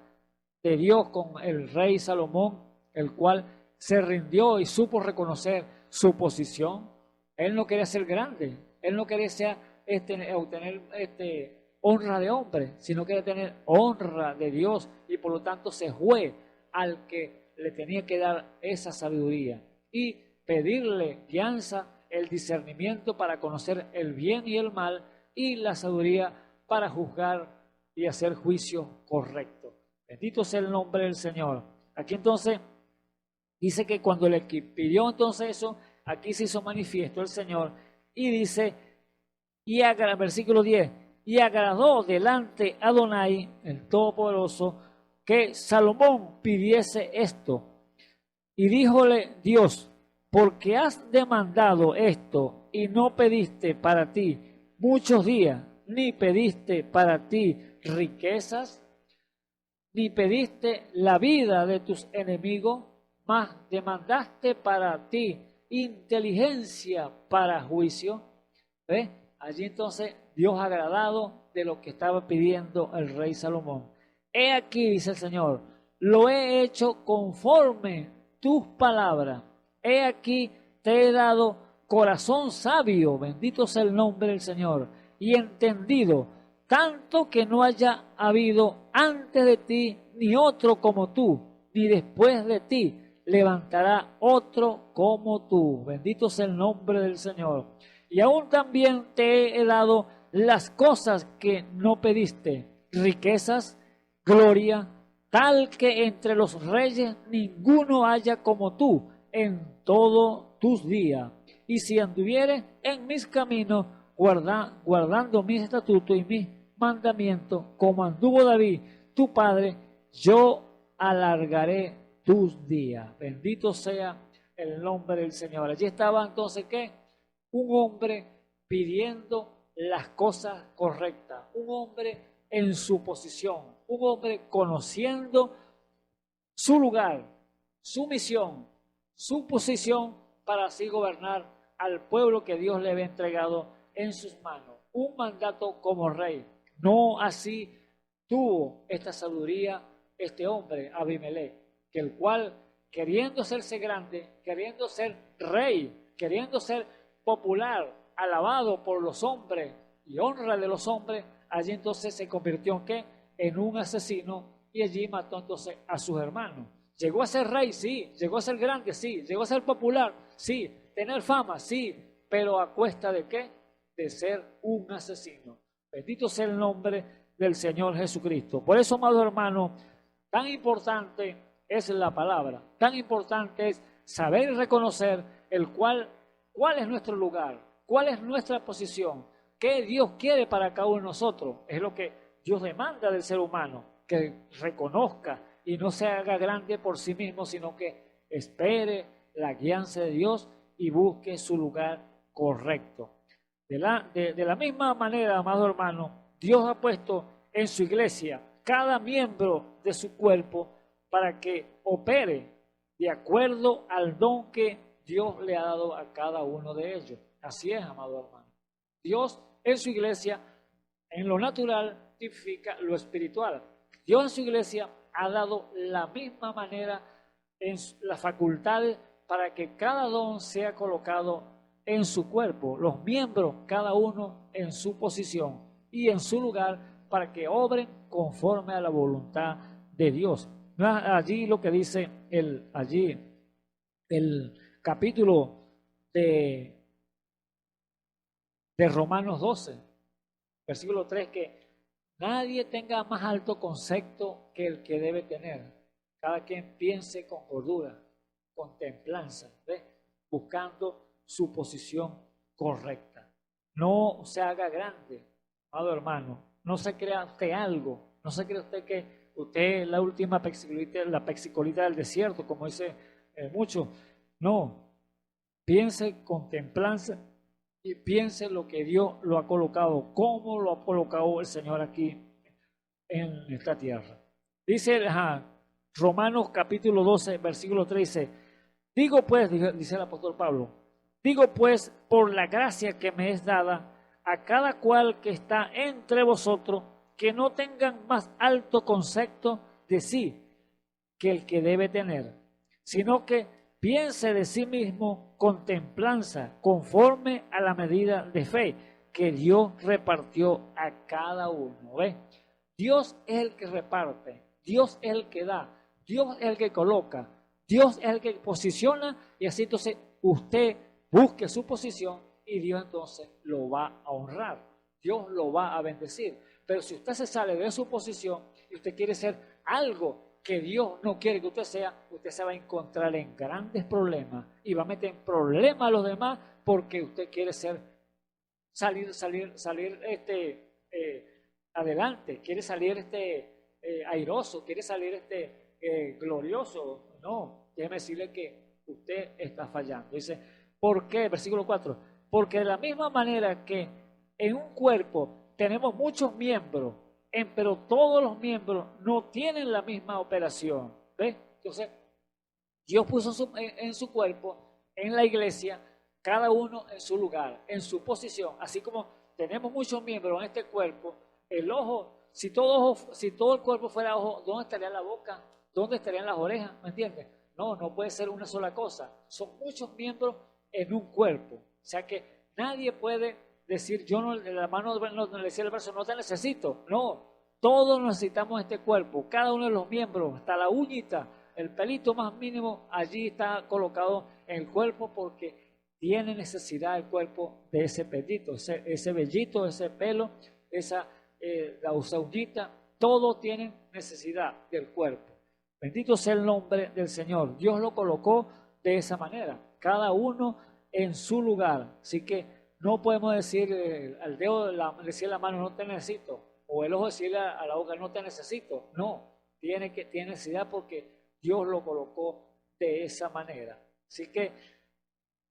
de Dios con el rey Salomón, el cual se rindió y supo reconocer su posición. Él no quería ser grande, él no quería obtener honra de hombre, sino quería tener honra de Dios, y por lo tanto se fue al que le tenía que dar esa sabiduría y pedirle guianza, el discernimiento para conocer el bien y el mal, y la sabiduría para juzgar y hacer juicio correcto. Bendito sea el nombre del Señor. Aquí entonces dice que cuando le pidió entonces eso, aquí se hizo manifiesto el Señor, y dice, versículo 10, y agradó delante Adonai, el Todopoderoso, que Salomón pidiese esto. Y díjole Dios, porque has demandado esto y no pediste para ti muchos días, ni pediste para ti riquezas. ni pediste la vida de tus enemigos, mas demandaste para ti inteligencia para juicio. ¿Ves? Allí entonces Dios agradado de lo que estaba pidiendo el rey Salomón. He aquí, dice el Señor, lo he hecho conforme tus palabras. He aquí te he dado corazón sabio, bendito sea el nombre del Señor, y entendido, tanto que no haya habido antes de ti ni otro como tú, ni después de ti levantará otro como tú. Bendito sea el nombre del Señor. Y aún también te he dado las cosas que no pediste, riquezas, gloria, tal que entre los reyes ninguno haya como tú en todos tus días. Y si anduvieres en mis caminos, guardando mis estatutos y mis mandamientos, como anduvo David, tu padre, yo alargaré tus días. Bendito sea el nombre del Señor. Allí estaba entonces, ¿qué? Un hombre pidiendo las cosas correctas, un hombre en su posición, un hombre conociendo su lugar, su misión, su posición para así gobernar al pueblo que Dios le había entregado en sus manos. Un mandato como rey. No así tuvo esta sabiduría este hombre, Abimelech, que el cual, queriendo hacerse grande, queriendo ser rey, queriendo ser popular, alabado por los hombres y honra de los hombres, allí entonces se convirtió en ¿qué? En un asesino, y allí mató entonces a sus hermanos. Llegó a ser rey, sí. Llegó a ser grande, sí. Llegó a ser popular, sí. Tener fama, sí. Pero a cuesta de ¿qué? De ser un asesino. Bendito sea el nombre del Señor Jesucristo. Por eso, amado hermano, tan importante es la palabra. Tan importante es saber y reconocer cuál es nuestro lugar, cuál es nuestra posición, qué Dios quiere para cada uno de nosotros. Es lo que Dios demanda del ser humano, que reconozca y no se haga grande por sí mismo, sino que espere la guianza de Dios y busque su lugar correcto. De la misma manera, amado hermano, Dios ha puesto en su iglesia cada miembro de su cuerpo para que opere de acuerdo al don que Dios le ha dado a cada uno de ellos. Así es, amado hermano. Dios en su iglesia, en lo natural, tipifica lo espiritual. Dios en su iglesia ha dado la misma manera en las facultades para que cada don sea colocado en su cuerpo, los miembros, cada uno en su posición y en su lugar, para que obren conforme a la voluntad de Dios. Allí lo que dice el capítulo de Romanos 12, versículo 3, que nadie tenga más alto concepto que el que debe tener. Cada quien piense con cordura, con templanza, ¿ves? Buscando su posición correcta. No se haga grande, amado hermano. No se crea usted algo. No se cree usted que usted es la última pexicolita del desierto, como dice muchos. No. Piense con templanza y piense lo que Dios lo ha colocado, cómo lo ha colocado el Señor aquí en esta tierra. Dice Romanos capítulo 12, versículo 13. Digo pues, dice el apóstol Pablo, digo pues, por la gracia que me es dada, a cada cual que está entre vosotros, que no tengan más alto concepto de sí que el que debe tener, sino que piense de sí mismo con templanza, conforme a la medida de fe que Dios repartió a cada uno. ¿Ves? Dios es el que reparte, Dios es el que da, Dios es el que coloca, Dios es el que posiciona, y así entonces usted busque su posición y Dios entonces lo va a honrar, Dios lo va a bendecir. Pero si usted se sale de su posición y usted quiere ser algo que Dios no quiere que usted se va a encontrar en grandes problemas y va a meter en problemas a los demás porque usted quiere salir adelante, quiere salir airoso, quiere salir glorioso. No, déjeme decirle que usted está fallando. Dice, ¿por qué? Versículo 4. Porque de la misma manera que en un cuerpo tenemos muchos miembros, pero todos los miembros no tienen la misma operación. ¿Ves? Entonces, Dios puso en su cuerpo, en la iglesia, cada uno en su lugar, en su posición. Así como tenemos muchos miembros en este cuerpo, el ojo, si todo el cuerpo fuera ojo, ¿dónde estaría la boca? ¿Dónde estarían las orejas? ¿Me entiendes? No, no puede ser una sola cosa. Son muchos miembros en un cuerpo. O sea que nadie puede decir, yo no, la mano no le decía el brazo, no te necesito. No, todos necesitamos este cuerpo. Cada uno de los miembros, hasta la uñita, el pelito más mínimo, allí está colocado en el cuerpo porque tiene necesidad el cuerpo de ese pelito, ese vellito, ese pelo, la uñita, todos tienen necesidad del cuerpo. Bendito sea el nombre del Señor. Dios lo colocó de esa manera, cada uno en su lugar. Así que no podemos decir al dedo, decirle a la mano, no te necesito, o el ojo decirle a la boca, no te necesito. No, tiene necesidad porque Dios lo colocó de esa manera. Así que,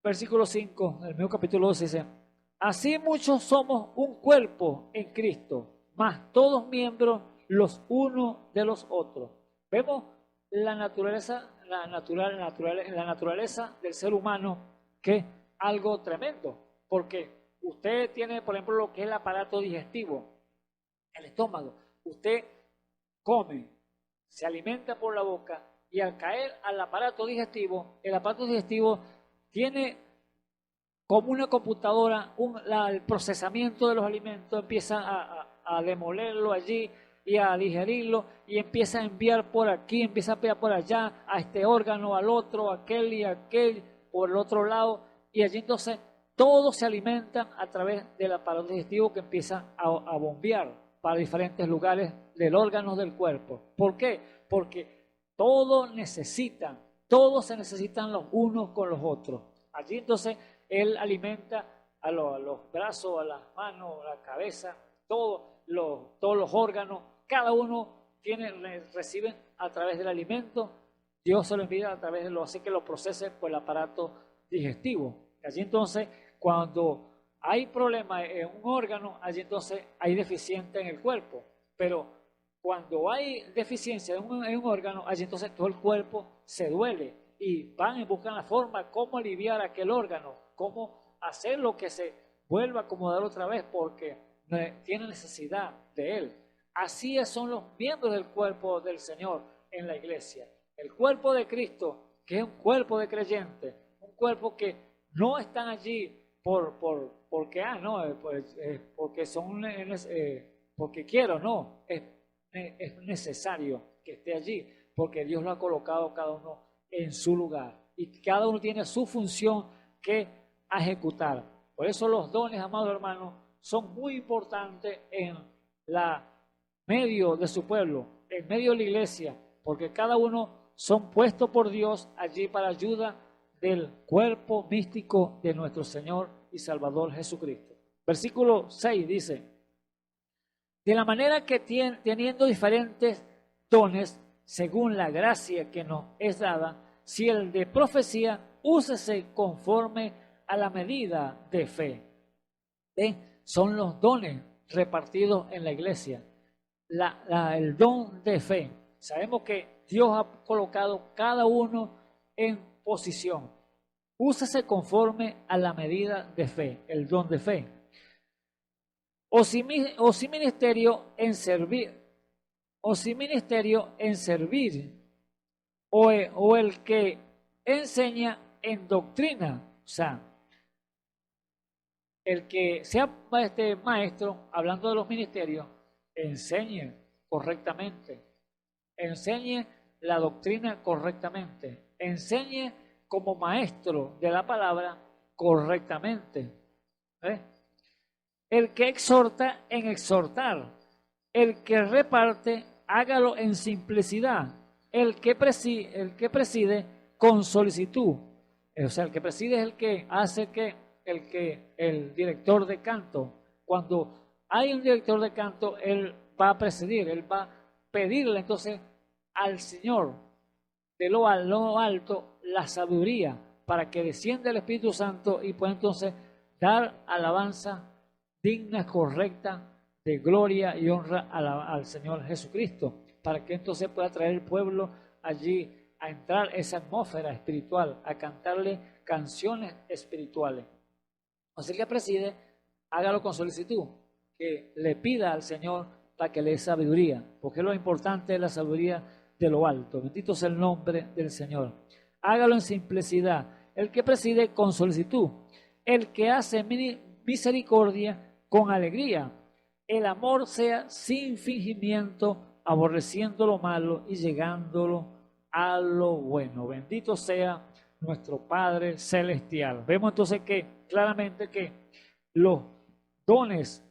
versículo 5, el mismo capítulo 12 dice, así muchos somos un cuerpo en Cristo, mas todos miembros los unos de los otros. Vemos la naturaleza del ser humano, que es algo tremendo, porque usted tiene, por ejemplo, lo que es el aparato digestivo, el estómago. Usted come, se alimenta por la boca, y al caer al aparato digestivo, el aparato digestivo tiene como una computadora, el procesamiento de los alimentos, empieza a demolerlo allí y a digerirlo, y empieza a enviar por aquí, empieza a enviar por allá, a este órgano, al otro, aquel y aquel, por el otro lado, y allí entonces todo se alimenta a través del aparato digestivo que empieza a bombear para diferentes lugares del órgano del cuerpo. ¿Por qué? Porque todos se necesitan los unos con los otros. Allí entonces Él alimenta a los brazos, a las manos, a la cabeza, todos los órganos, cada uno recibe a través del alimento, Dios se lo envía a través hace que lo procese por el aparato digestivo. Allí entonces, cuando hay problema en un órgano, allí entonces hay deficiencia en el cuerpo, pero cuando hay deficiencia en un órgano, allí entonces todo el cuerpo se duele y van y buscan la forma cómo aliviar aquel órgano, cómo hacer lo que se vuelva a acomodar otra vez porque tiene necesidad de él. Así son los miembros del cuerpo del Señor en la iglesia. El cuerpo de Cristo, que es un cuerpo de creyentes, un cuerpo que no están allí porque porque quiero, no, es necesario que esté allí, porque Dios lo ha colocado cada uno en su lugar y cada uno tiene su función que ejecutar. Por eso los dones, amados hermanos, son muy importantes en medio de su pueblo, en medio de la iglesia, porque cada uno son puestos por Dios allí para ayuda del cuerpo místico de nuestro Señor y Salvador Jesucristo. Versículo 6 dice, de la manera que teniendo diferentes dones, según la gracia que nos es dada, si el de profecía, úsese conforme a la medida de fe. ¿Ven? Son los dones repartidos en la iglesia. El don de fe. Sabemos que Dios ha colocado cada uno en posición. Úsese conforme a la medida de fe, el don de fe. O si ministerio en servir, o el que enseña en doctrina, o sea, el que sea maestro, hablando de los ministerios, enseñe correctamente, enseñe la doctrina correctamente, enseñe como maestro de la palabra correctamente. El que exhorta en exhortar, el que reparte, hágalo en simplicidad, el que preside con solicitud. O sea, el que preside es el que hace que el director de canto, cuando hay un director de canto, él va a presidir, él va a pedirle entonces al Señor de lo alto la sabiduría para que descienda el Espíritu Santo y pueda entonces dar alabanza digna, correcta de gloria y honra al Señor Jesucristo, para que entonces pueda traer el pueblo allí a entrar esa atmósfera espiritual, a cantarle canciones espirituales. Así que preside, hágalo con solicitud, que le pida al Señor para que le dé sabiduría, porque lo importante es la sabiduría de lo alto. Bendito sea el nombre del Señor. Hágalo en simplicidad. El que preside con solicitud, el que hace misericordia con alegría. El amor sea sin fingimiento, aborreciendo lo malo y llegándolo a lo bueno. Bendito sea nuestro Padre Celestial. Vemos entonces que claramente que los dones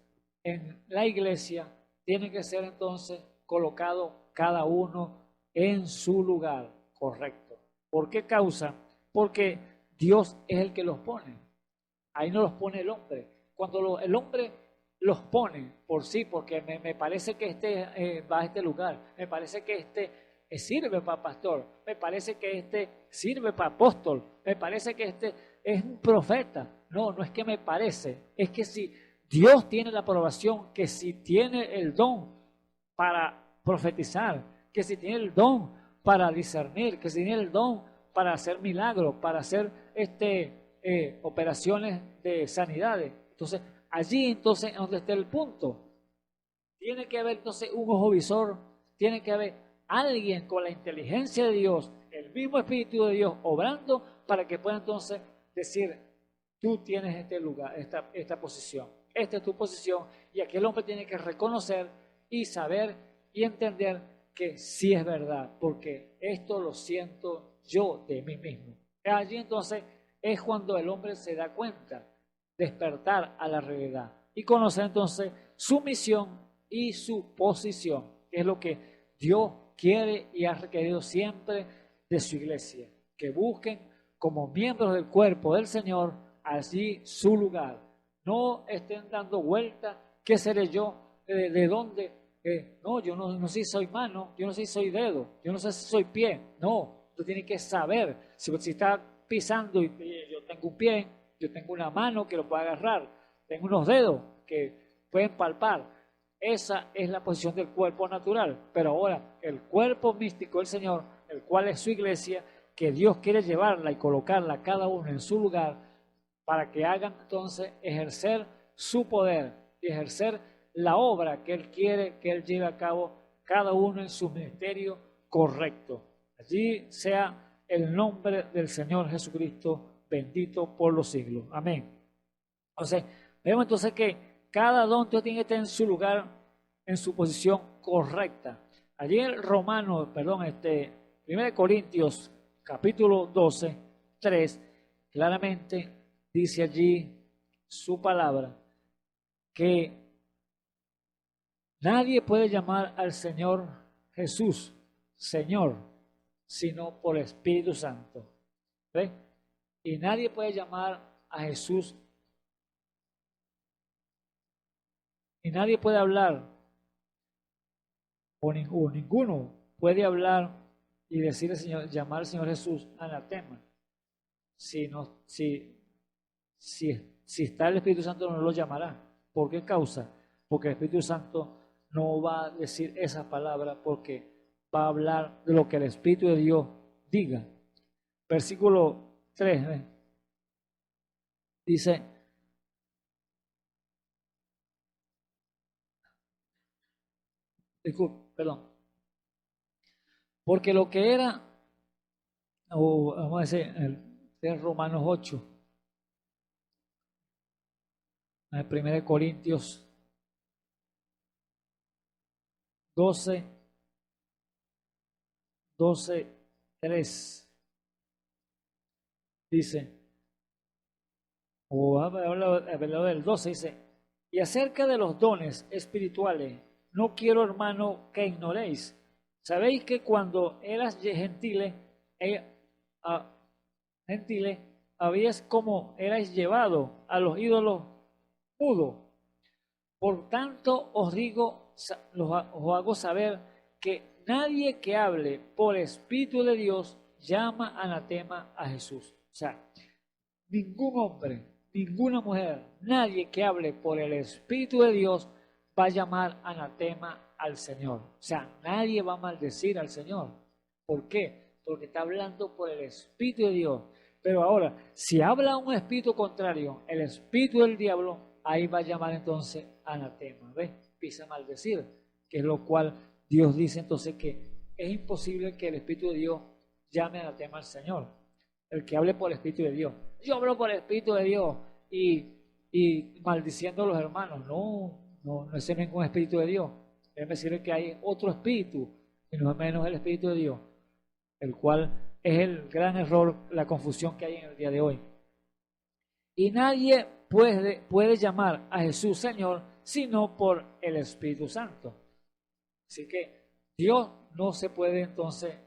en la iglesia tienen que ser entonces colocados cada uno en su lugar correcto. ¿Por qué causa? Porque Dios es el que los pone. Ahí no los pone el hombre. Cuando el hombre los pone por sí, porque me parece que este va a este lugar, me parece que este sirve para pastor, me parece que este sirve para apóstol, me parece que este es un profeta. No, no es que me parece, es que si Dios tiene la aprobación, que si tiene el don para profetizar, que si tiene el don para discernir, que si tiene el don para hacer milagros, para hacer operaciones de sanidades. Entonces, allí entonces donde esté el punto, tiene que haber entonces un ojo visor, tiene que haber alguien con la inteligencia de Dios, el mismo Espíritu de Dios obrando para que pueda entonces decir, tú tienes este lugar, esta posición, esta es tu posición, y aquí el hombre tiene que reconocer y saber y entender que sí es verdad, porque esto lo siento yo de mí mismo. Allí entonces es cuando el hombre se da cuenta, despertar a la realidad y conocer entonces su misión y su posición, que es lo que Dios quiere y ha requerido siempre de su iglesia, que busquen como miembros del cuerpo del Señor allí su lugar. No estén dando vueltas, ¿qué seré yo? ¿De dónde? No, yo no sé si soy mano, yo no sé si soy dedo, yo no sé si soy pie. No, tú tienes que saber, si está pisando y yo tengo un pie, yo tengo una mano que lo puede agarrar, tengo unos dedos que pueden palpar. Esa es la posición del cuerpo natural. Pero ahora, el cuerpo místico del Señor, el cual es su iglesia, que Dios quiere llevarla y colocarla cada uno en su lugar para que hagan entonces ejercer su poder y ejercer la obra que Él quiere que Él lleve a cabo, cada uno en su ministerio correcto. Allí sea el nombre del Señor Jesucristo bendito por los siglos. Amén. Entonces, vemos entonces que cada don tiene que estar en su lugar, en su posición correcta. Allí en Romanos, 1 Corintios, capítulo 12, 3, claramente dice allí su palabra, que nadie puede llamar al Señor Jesús, Señor, sino por el Espíritu Santo. ¿Ve? Y nadie puede llamar a Jesús, y nadie puede hablar, o ninguno puede hablar y decir al Señor, llamar al Señor Jesús anatema. Si está el Espíritu Santo, no lo llamará. ¿Por qué causa? Porque el Espíritu Santo no va a decir esa palabra, porque va a hablar de lo que el Espíritu de Dios diga. Versículo 3 dice, porque lo que era, o vamos a decir, en Romanos 8, en 1 Corintios 12, 3, dice, o habla del 12, dice, y acerca de los dones espirituales, no quiero, hermano, que ignoréis. Sabéis que cuando eras gentiles, habíais como erais llevado a los ídolos mudos. Por tanto, os digo, os hago saber que nadie que hable por Espíritu de Dios llama anatema a Jesús. O sea, ningún hombre, ninguna mujer, nadie que hable por el Espíritu de Dios va a llamar anatema al Señor. O sea, nadie va a maldecir al Señor. ¿Por qué? Porque está hablando por el Espíritu de Dios. Pero ahora, si habla un espíritu contrario, el espíritu del diablo, ahí va a llamar entonces anatema. ¿Ves? Empieza a maldecir, que es lo cual Dios dice entonces que es imposible que el Espíritu de Dios llame anatema al Señor. El que hable por el Espíritu de Dios. Yo hablo por el Espíritu de Dios y maldiciendo a los hermanos. No es ningún Espíritu de Dios. Déjeme decirle que hay otro Espíritu, y no es menos el Espíritu de Dios, el cual es el gran error, la confusión que hay en el día de hoy. Y nadie puede llamar a Jesús Señor sino por el Espíritu Santo. Así que Dios no se puede entonces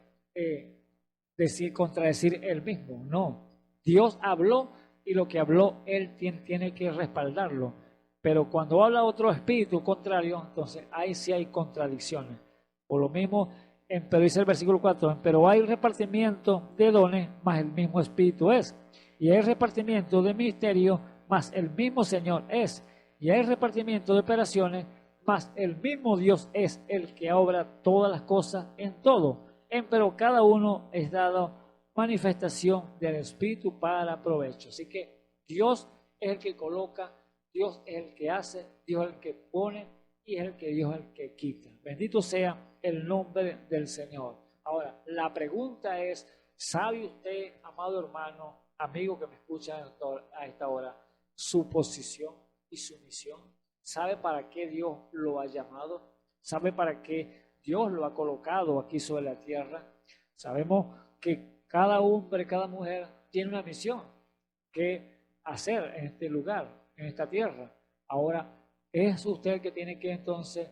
contradecir él mismo. No, Dios habló y lo que habló él tiene que respaldarlo. Pero cuando habla otro espíritu contrario, entonces ahí sí hay contradicciones. Por lo mismo, pero dice el versículo 4, pero hay repartimiento de dones, más el mismo Espíritu es. Y hay repartimiento de ministerio, más el mismo Señor es. Y hay repartimiento de operaciones, más el mismo Dios es el que obra todas las cosas en todo. Pero cada uno es dado manifestación del Espíritu para provecho. Así que Dios es el que coloca, Dios es el que hace, Dios es el que pone y es Dios el que quita. Bendito sea el nombre del Señor. Ahora, la pregunta es, ¿sabe usted, amado hermano, amigo que me escucha a esta hora, su posición y su misión? ¿Sabe para qué Dios lo ha llamado? ¿Sabe para qué Dios lo ha colocado aquí sobre la tierra? Sabemos que cada hombre, cada mujer tiene una misión que hacer en este lugar, en esta tierra. Ahora, es usted el que tiene que entonces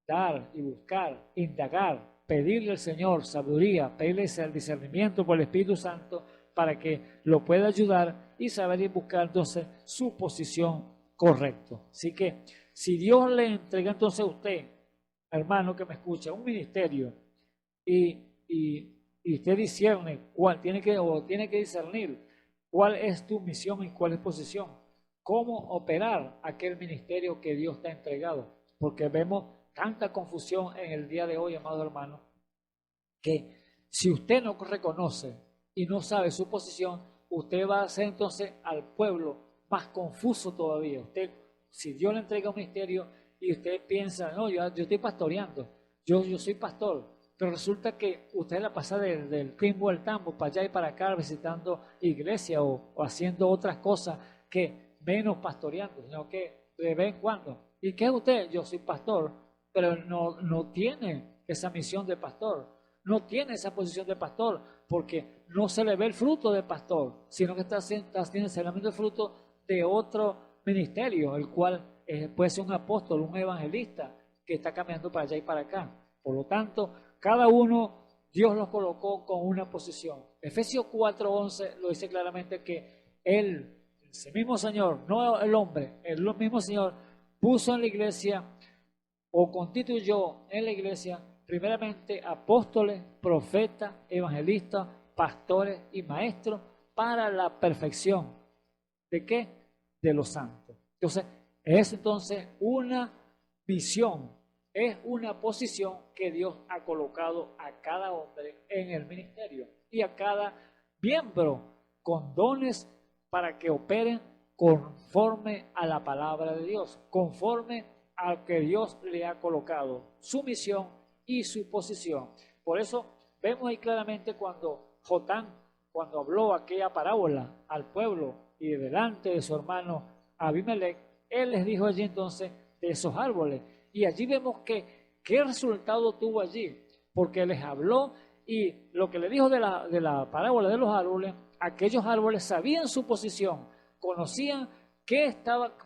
dar y buscar, indagar, pedirle al Señor sabiduría, pedirle el discernimiento por el Espíritu Santo para que lo pueda ayudar y saber y buscar entonces su posición correcta. Así que si Dios le entrega entonces a usted, hermano que me escucha, un ministerio y usted discierne tiene que discernir cuál es tu misión y cuál es posición, cómo operar aquel ministerio que Dios te ha entregado, porque vemos tanta confusión en el día de hoy, amado hermano, que si usted no reconoce y no sabe su posición, usted va a hacer entonces al pueblo más confuso todavía. Usted, si Dios le entrega un ministerio y usted piensa, no, yo estoy pastoreando, yo soy pastor, pero resulta que usted la pasa del timbo al tambo, para allá y para acá, visitando iglesia o haciendo otras cosas que menos pastoreando, sino que de vez en cuando. ¿Y qué es usted? Yo soy pastor, pero no tiene esa misión de pastor, no tiene esa posición de pastor, porque no se le ve el fruto de pastor, sino que está teniendo solamente el fruto de otro ministerio, el cual puede ser un apóstol, un evangelista, que está caminando para allá y para acá. Por lo tanto, cada uno, Dios los colocó con una posición. Efesios 4:11 lo dice claramente que Él, ese mismo Señor, no el hombre, el mismo Señor, puso en la iglesia o constituyó en la iglesia primeramente apóstoles, profetas, evangelistas, pastores y maestros para la perfección. ¿De qué? De los santos. Entonces, es entonces una visión, es una posición que Dios ha colocado a cada hombre en el ministerio y a cada miembro con dones para que operen conforme a la palabra de Dios, conforme a que Dios le ha colocado, su misión y su posición. Por eso vemos ahí claramente cuando Jotán, cuando habló aquella parábola al pueblo y delante de su hermano Abimelech, él les dijo allí entonces de esos árboles. Y allí vemos que qué resultado tuvo allí, porque les habló y lo que le dijo de la parábola de los árboles, aquellos árboles sabían su posición, conocían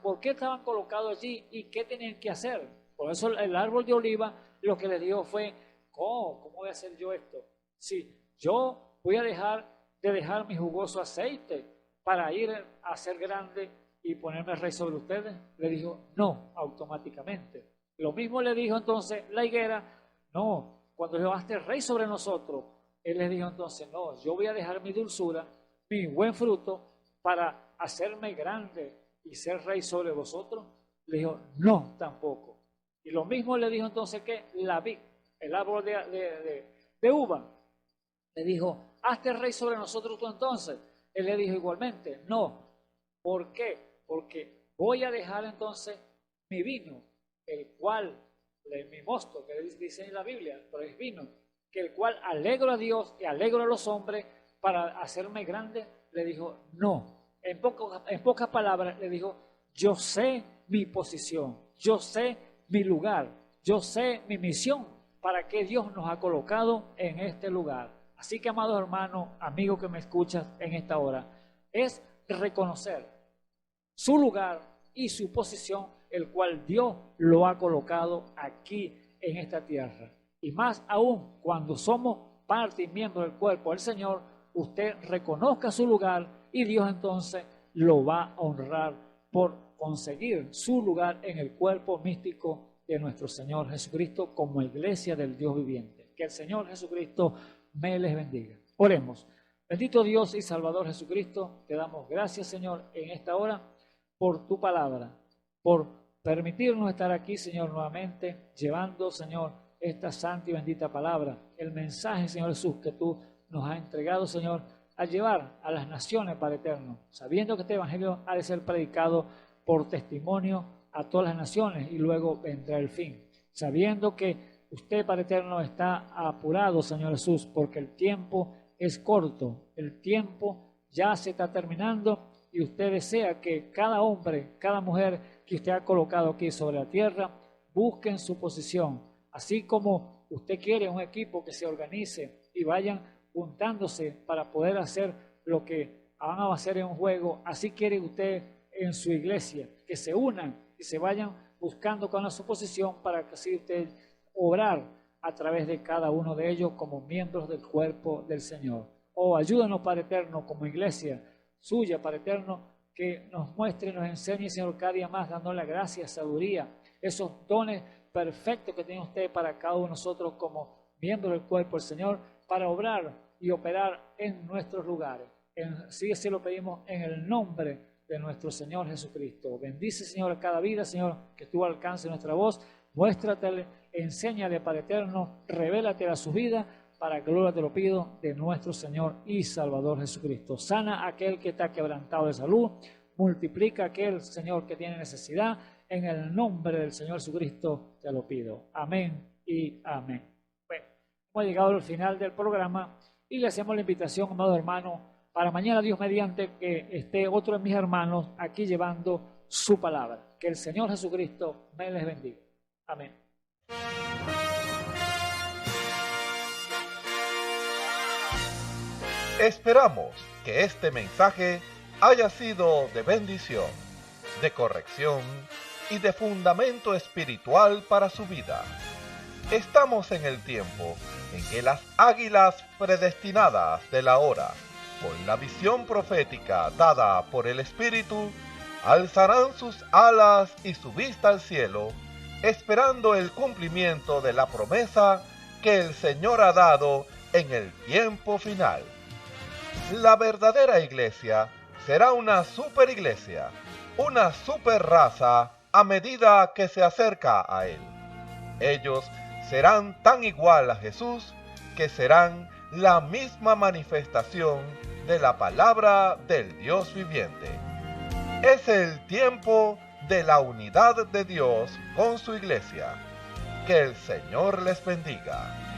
por qué estaban colocados allí y qué tenían que hacer. Por eso el árbol de oliva lo que le dijo fue, ¿cómo voy a hacer yo esto? Si yo voy a dejar mi jugoso aceite para ir a ser grande y ponerme rey sobre ustedes, le dijo, no, automáticamente. Lo mismo le dijo entonces la higuera, no, cuando le hazte rey sobre nosotros, él les dijo entonces, no, yo voy a dejar mi dulzura, mi buen fruto, para hacerme grande y ser rey sobre vosotros. Le dijo, no, tampoco. Y lo mismo le dijo entonces que la vid, el árbol de uva. Le dijo, hazte rey sobre nosotros tú entonces. Él le dijo igualmente, no. ¿Por qué? Porque voy a dejar entonces mi vino, el cual, mi mosto, que dice en la Biblia, pero es vino, que el cual alegro a Dios y alegro a los hombres para hacerme grande. Le dijo, no. En pocas palabras le dijo, yo sé mi posición, yo sé mi lugar, yo sé mi misión, para que Dios nos ha colocado en este lugar. Así que, amados hermanos, amigos que me escuchas en esta hora, es reconocer su lugar y su posición, el cual Dios lo ha colocado aquí en esta tierra. Y más aún, cuando somos parte y miembro del cuerpo del Señor, usted reconozca su lugar y Dios entonces lo va a honrar por conseguir su lugar en el cuerpo místico de nuestro Señor Jesucristo como iglesia del Dios viviente. Que el Señor Jesucristo me les bendiga. Oremos. Bendito Dios y Salvador Jesucristo, te damos gracias, Señor, en esta hora por tu palabra, por permitirnos estar aquí, Señor, nuevamente, llevando, Señor, esta santa y bendita palabra, el mensaje, Señor Jesús, que tú nos has entregado, Señor, a llevar a las naciones para eterno, sabiendo que este evangelio ha de ser predicado por testimonio a todas las naciones y luego vendrá el fin, sabiendo que usted, Padre eterno, está apurado, Señor Jesús, porque el tiempo es corto, el tiempo ya se está terminando y usted desea que cada hombre, cada mujer que usted ha colocado aquí sobre la tierra, busquen su posición, así como usted quiere un equipo que se organice y vayan juntándose para poder hacer lo que van a hacer en un juego, así quiere usted en su iglesia, que se unan y se vayan buscando con su posición para que así usted obrar a través de cada uno de ellos como miembros del cuerpo del Señor. Oh, ayúdanos, Padre eterno, como iglesia suya, Padre eterno, que nos muestre y nos enseñe, Señor, cada día más, dándole la gracia, sabiduría, esos dones perfectos que tiene usted para cada uno de nosotros como miembros del cuerpo del Señor, para obrar y operar en nuestros lugares. Así lo pedimos en el nombre de nuestro Señor Jesucristo. Bendice, Señor, a cada vida, Señor, que tú alcances nuestra voz. Muéstratele, enséñale, Padre eterno, revélate a su vida, para gloria te lo pido, de nuestro Señor y Salvador Jesucristo. Sana a aquel que está quebrantado de salud, multiplica a aquel, Señor, que tiene necesidad, en el nombre del Señor Jesucristo te lo pido. Amén y amén. Bueno, hemos llegado al final del programa y le hacemos la invitación, amado hermano, para mañana, Dios mediante, que esté otro de mis hermanos aquí llevando su palabra. Que el Señor Jesucristo me les bendiga. Amén. Esperamos que este mensaje haya sido de bendición, de corrección y de fundamento espiritual para su vida. Estamos en el tiempo en que las águilas predestinadas de la hora, con la visión profética dada por el Espíritu, alzarán sus alas y su vista al cielo, esperando el cumplimiento de la promesa que el Señor ha dado en el tiempo final. La verdadera iglesia será una superiglesia, una superraza a medida que se acerca a Él. Ellos serán tan igual a Jesús que serán la misma manifestación de la palabra del Dios viviente. Es el tiempo de la unidad de Dios con su iglesia. Que el Señor les bendiga.